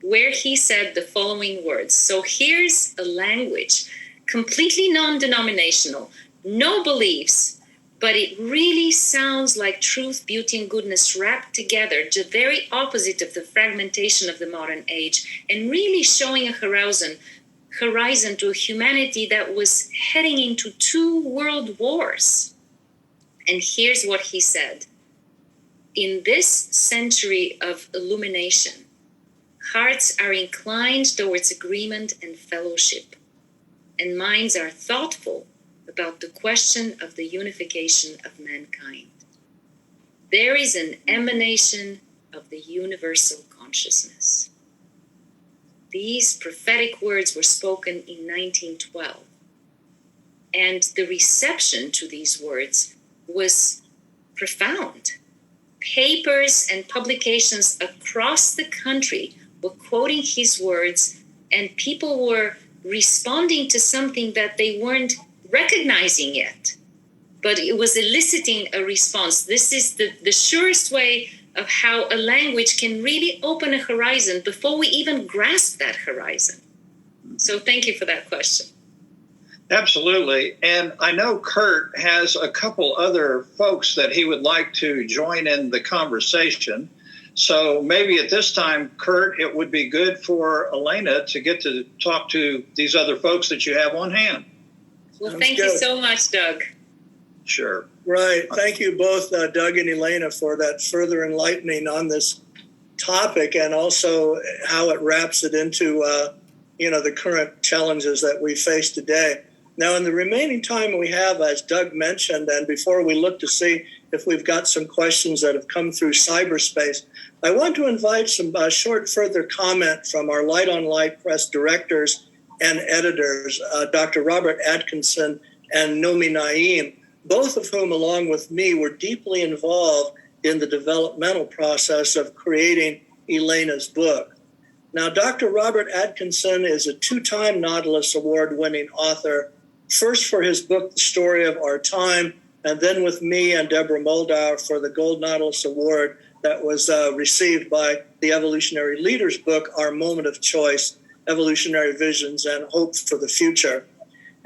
where he said the following words. So here's a language, completely non-denominational, no beliefs, but it really sounds like truth, beauty, and goodness wrapped together, the very opposite of the fragmentation of the modern age, and really showing a horizon to a humanity that was heading into 2 world wars. And here's what he said. In this century of illumination, hearts are inclined towards agreement and fellowship, and minds are thoughtful about the question of the unification of mankind. there is an emanation of the universal consciousness. These prophetic words were spoken in 1912. And the reception to these words was profound. Papers and publications across the country were quoting his words, and people were responding to something that they weren't recognizing yet. But it was eliciting a response. This is the surest way of how a language can really open a horizon before we even grasp that horizon. So thank you for that question. Absolutely. And I know Kurt has a couple other folks that he would like to join in the conversation. So maybe at this time, Kurt, it would be good for Elena to get to talk to these other folks that you have on hand. Well, Sounds thank good. you so much, Doug. Sure. Right. Thank you both, Doug and Elena, for that further enlightening on this topic, and also how it wraps it into, the current challenges that we face today. Now, in the remaining time we have, as Doug mentioned, and before we look to see if we've got some questions that have come through cyberspace, I want to invite some short further comment from our Light on Light Press directors and editors, Dr. Robert Atkinson and Nomi Naeem, both of whom, along with me, were deeply involved in the developmental process of creating Elena's book. Now, Dr. Robert Atkinson is a two-time Nautilus Award-winning author, first for his book, The Story of Our Time, and then with me and Deborah Moldauer for the Gold Nautilus Award that was received by the Evolutionary Leaders book, Our Moment of Choice, Evolutionary Visions and Hope for the Future.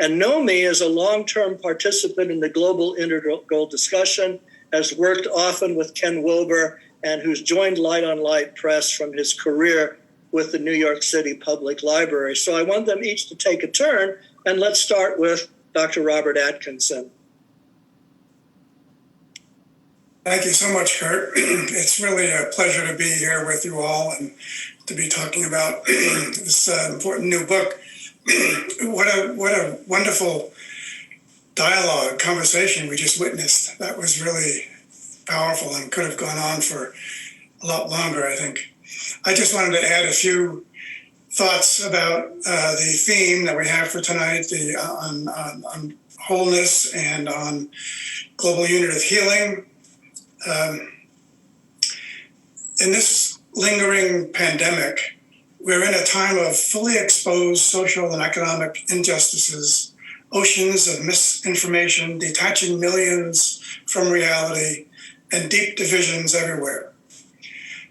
And Nomi is a long-term participant in the global integral discussion, has worked often with Ken Wilber, and who's joined Light on Light Press from his career with the New York City Public Library. So I want them each to take a turn, and let's start with Dr. Robert Atkinson. Thank you so much, Kurt. It's really a pleasure to be here with you all and to be talking about this important new book. What a wonderful dialogue, conversation we just witnessed. That was really powerful and could have gone on for a lot longer, I think. I just wanted to add a few thoughts about the theme that we have for tonight, on wholeness and on global unitive healing. In this lingering pandemic, we're in a time of fully exposed social and economic injustices, oceans of misinformation detaching millions from reality, and deep divisions everywhere.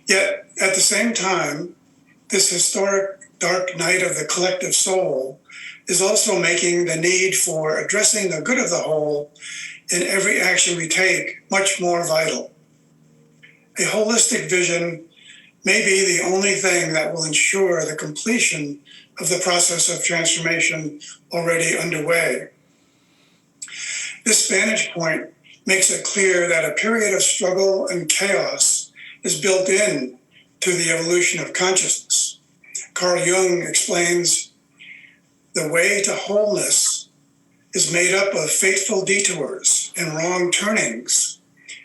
Yet, at the same time, this historic dark night of the collective soul is also making the need for addressing the good of the whole in every action we take much more vital. A holistic vision may be the only thing that will ensure the completion of the process of transformation already underway. This vantage point makes it clear that a period of struggle and chaos is built in to the evolution of consciousness. Carl Jung explains, the way to wholeness is made up of fateful detours and wrong turnings.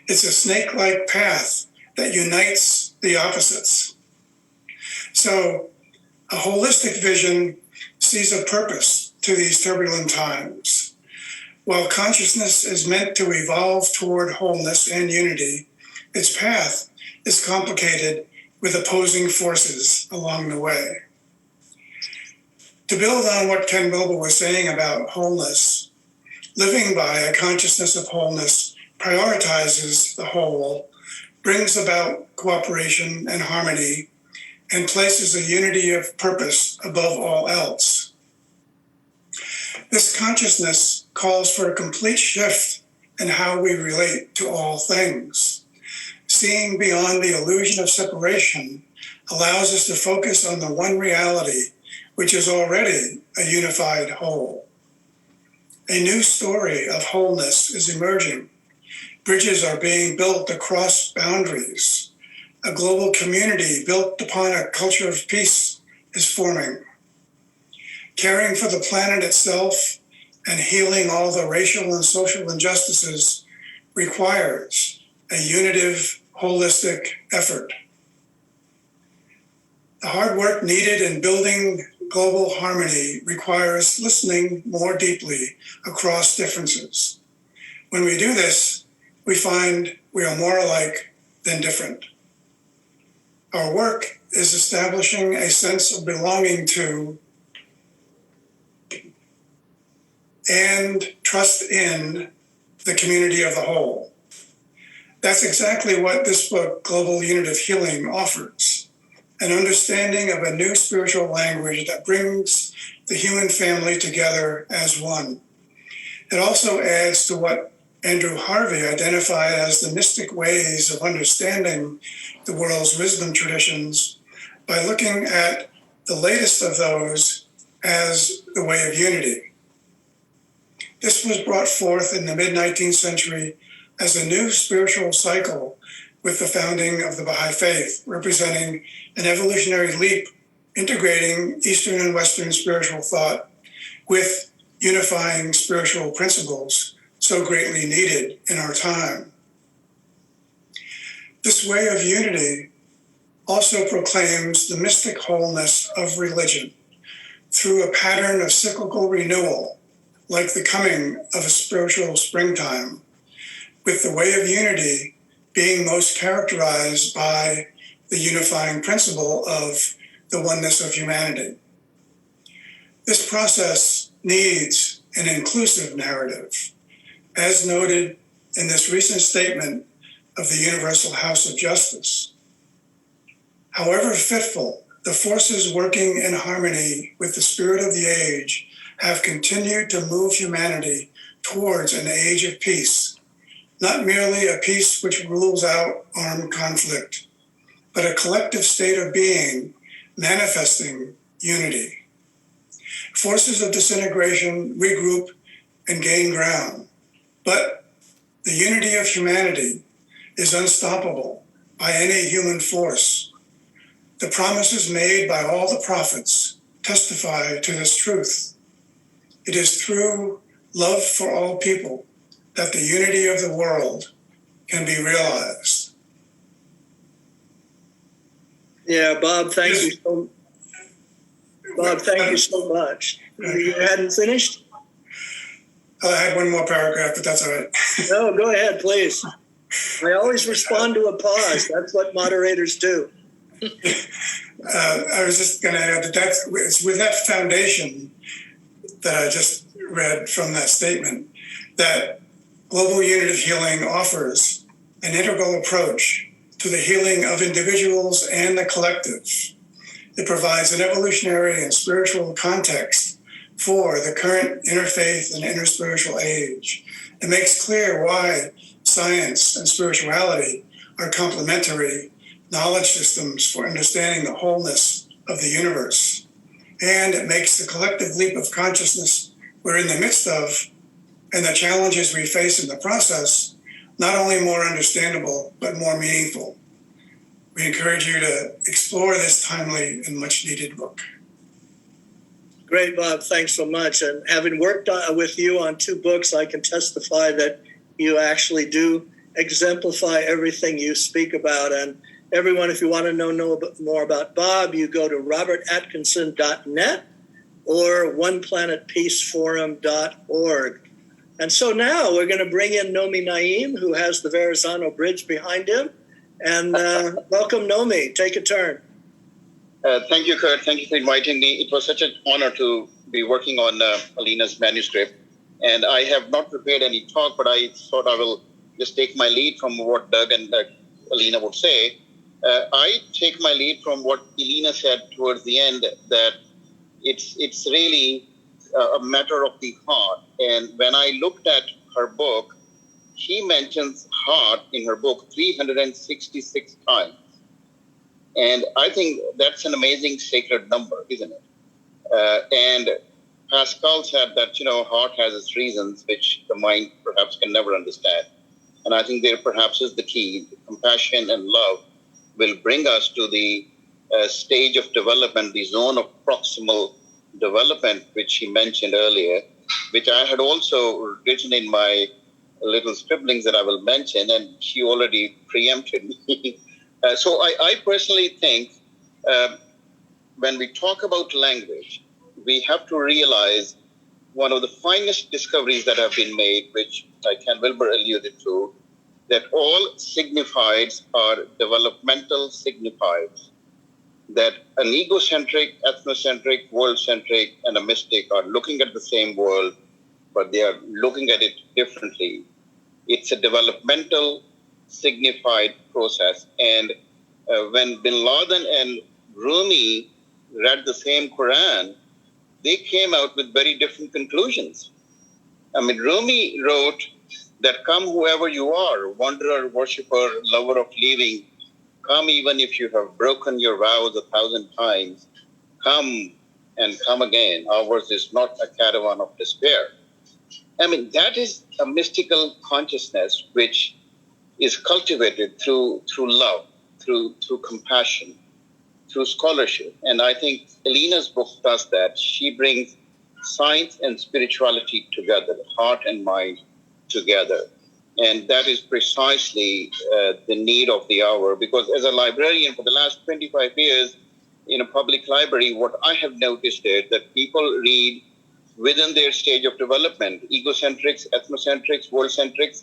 It's a snake-like path that unites the opposites. So a holistic vision sees a purpose to these turbulent times. While consciousness is meant to evolve toward wholeness and unity, its path is complicated with opposing forces along the way. To build on what Ken Wilber was saying about wholeness, living by a consciousness of wholeness prioritizes the whole, brings about cooperation and harmony, and places a unity of purpose above all else. This consciousness calls for a complete shift in how we relate to all things. Seeing beyond the illusion of separation allows us to focus on the one reality, which is already a unified whole. A new story of wholeness is emerging. Bridges are being built across boundaries. A global community built upon a culture of peace is forming. Caring for the planet itself and healing all the racial and social injustices requires a unitive, holistic effort. The hard work needed in building global harmony requires listening more deeply across differences. When we do this, we find we are more alike than different. Our work is establishing a sense of belonging to and trust in the community of the whole. That's exactly what this book, Global Unitive Healing, offers. An understanding of a new spiritual language that brings the human family together as one. It also adds to what Andrew Harvey identified as the mystic ways of understanding the world's wisdom traditions by looking at the latest of those as the way of unity. This was brought forth in the mid-19th century as a new spiritual cycle with the founding of the Baha'i Faith, representing an evolutionary leap integrating Eastern and Western spiritual thought with unifying spiritual principles so greatly needed in our time. This way of unity also proclaims the mystic wholeness of religion through a pattern of cyclical renewal, like the coming of a spiritual springtime, with the way of unity being most characterized by the unifying principle of the oneness of humanity. This process needs an inclusive narrative, as noted in this recent statement of the Universal House of Justice. However fitful, the forces working in harmony with the spirit of the age have continued to move humanity towards an age of peace, not merely a peace which rules out armed conflict, but a collective state of being manifesting unity. Forces of disintegration regroup and gain ground, but the unity of humanity is unstoppable by any human force. The promises made by all the prophets testify to this truth. It is through love for all people that the unity of the world can be realized. Yeah, Bob, thank you so much. You hadn't finished? I had one more paragraph, but that's all right. No, go ahead, please. I always respond to a pause. That's what moderators do. I was just going to add that it's with that foundation that I just read from that statement that Global Unitive Healing offers an integral approach to the healing of individuals and the collective. It provides an evolutionary and spiritual context for the current interfaith and interspiritual age. It makes clear why science and spirituality are complementary knowledge systems for understanding the wholeness of the universe. And it makes the collective leap of consciousness we're in the midst of and the challenges we face in the process not only more understandable, but more meaningful. We encourage you to explore this timely and much needed book. Great, Bob. Thanks so much. And having worked with you on 2 books, I can testify that you actually do exemplify everything you speak about. And everyone, if you want to know more about Bob, you go to robertatkinson.net or oneplanetpeaceforum.org. And so now we're going to bring in Nomi Naeem, who has the Verrazano Bridge behind him. And welcome, Nomi. Take a turn. Thank you, Kurt. Thank you for inviting me. It was such an honor to be working on Elena's manuscript. And I have not prepared any talk, but I thought I will just take my lead from what Doug and Elena would say. I take my lead from what Elena said towards the end, that it's really a matter of the heart. And when I looked at her book, she mentions heart in her book 366 times. And I think that's an amazing sacred number, isn't it? And Pascal said that, heart has its reasons, which the mind perhaps can never understand. And I think there perhaps is the key. Compassion and love will bring us to the stage of development, the zone of proximal development, which he mentioned earlier, which I had also written in my little scribblings that I will mention, and she already preempted me. So I personally think when we talk about language, we have to realize one of the finest discoveries that have been made, which Ken Wilber alluded to, that all signifieds are developmental signifieds, that an egocentric, ethnocentric, world-centric, and a mystic are looking at the same world, but they are looking at it differently. It's a developmental signified process. And when Bin Laden and Rumi read the same Quran, they came out with very different conclusions. I mean, Rumi wrote that come whoever you are, wanderer, worshipper, lover of living, come even if you have broken your vows 1,000 times, come and come again. Ours is not a caravan of despair. I mean, that is a mystical consciousness which is cultivated through love, through compassion, through scholarship. And I think Elena's book does that. She brings science and spirituality together, heart and mind together. And that is precisely the need of the hour, because as a librarian for the last 25 years in a public library, what I have noticed is that people read within their stage of development. Egocentrics, ethnocentrics, world-centrics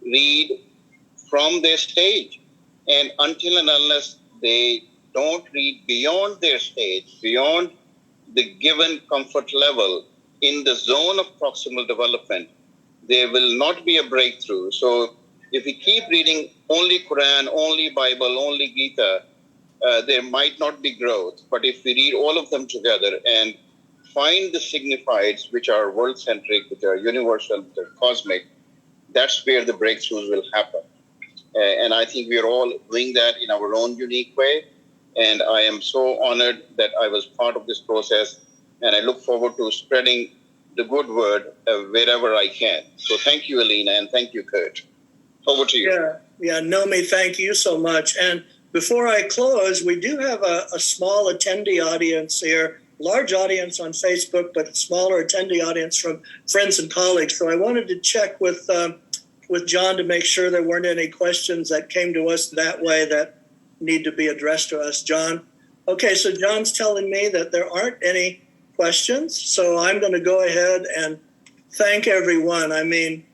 read from their stage. And until and unless they don't read beyond their stage, beyond the given comfort level in the zone of proximal development, there will not be a breakthrough. So if we keep reading only Quran, only Bible, only Gita, there might not be growth. But if we read all of them together and find the signifieds, which are world-centric, which are universal, which are cosmic, that's where the breakthroughs will happen. And I think we are all doing that in our own unique way. And I am so honored that I was part of this process. And I look forward to spreading the good word wherever I can. So thank you, Elena, and thank you, Kurt. Over to you. Yeah, Nomi, thank you so much. And before I close, we do have a small attendee audience here, large audience on Facebook, but smaller attendee audience from friends and colleagues. So I wanted to check with John to make sure there weren't any questions that came to us that way that need to be addressed to us. John? Okay, so John's telling me that there aren't any questions. So I'm going to go ahead and thank everyone. I mean,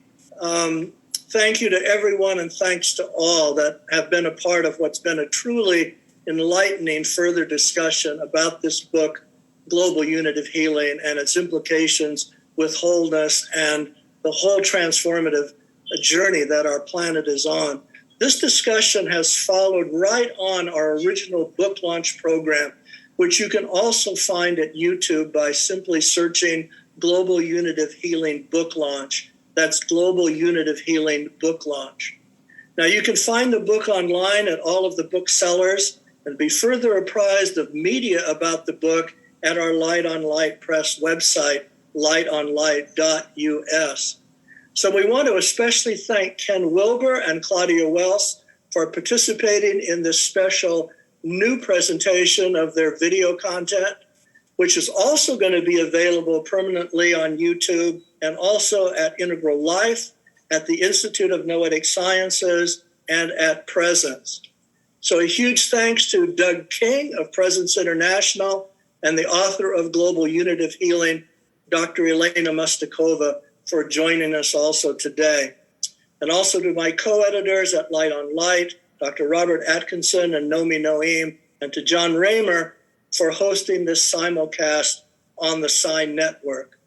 thank you to everyone and thanks to all that have been a part of what's been a truly enlightening further discussion about this book, Global Unitive Healing, and its implications with wholeness and the whole transformative journey that our planet is on. This discussion has followed right on our original book launch program, which you can also find at YouTube by simply searching Global Unitive Healing Book Launch. That's Global Unitive Healing Book Launch. Now, you can find the book online at all of the booksellers and be further apprised of media about the book at our Light on Light Press website, lightonlight.us. So we want to especially thank Ken Wilber and Claudia Welss for participating in this special new presentation of their video content, which is also going to be available permanently on YouTube and also at Integral Life, at the Institute of Noetic Sciences, and at Presence. So a huge thanks to Doug King of Presence International and the author of Global Unitive Healing, Dr. Elena Mustakova, for joining us also today. And also to my co-editors at Light on Light, Dr. Robert Atkinson and Nomi Naeem, and to John Raymer for hosting this simulcast on the Sign Network.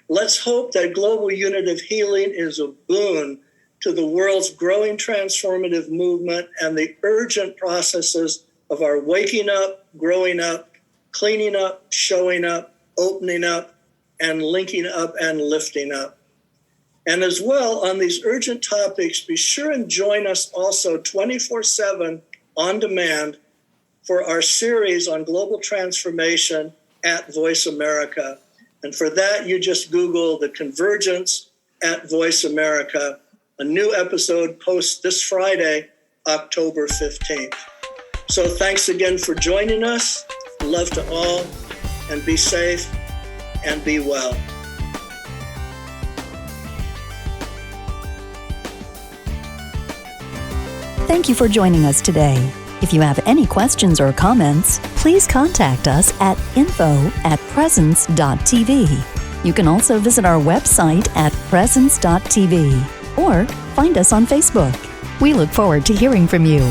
Let's hope that Global Unitive Healing is a boon to the world's growing transformative movement and the urgent processes of our waking up, growing up, cleaning up, showing up, opening up, and linking up and lifting up. And as well, on these urgent topics, be sure and join us also 24/7 on demand for our series on global transformation at Voice America. And for that, you just Google The Convergence at Voice America. A new episode posts this Friday, October 15th. So thanks again for joining us. Love to all, and be safe and be well. Thank you for joining us today. If you have any questions or comments, please contact us at info@presence.tv. You can also visit our website at presence.tv or find us on Facebook. We look forward to hearing from you.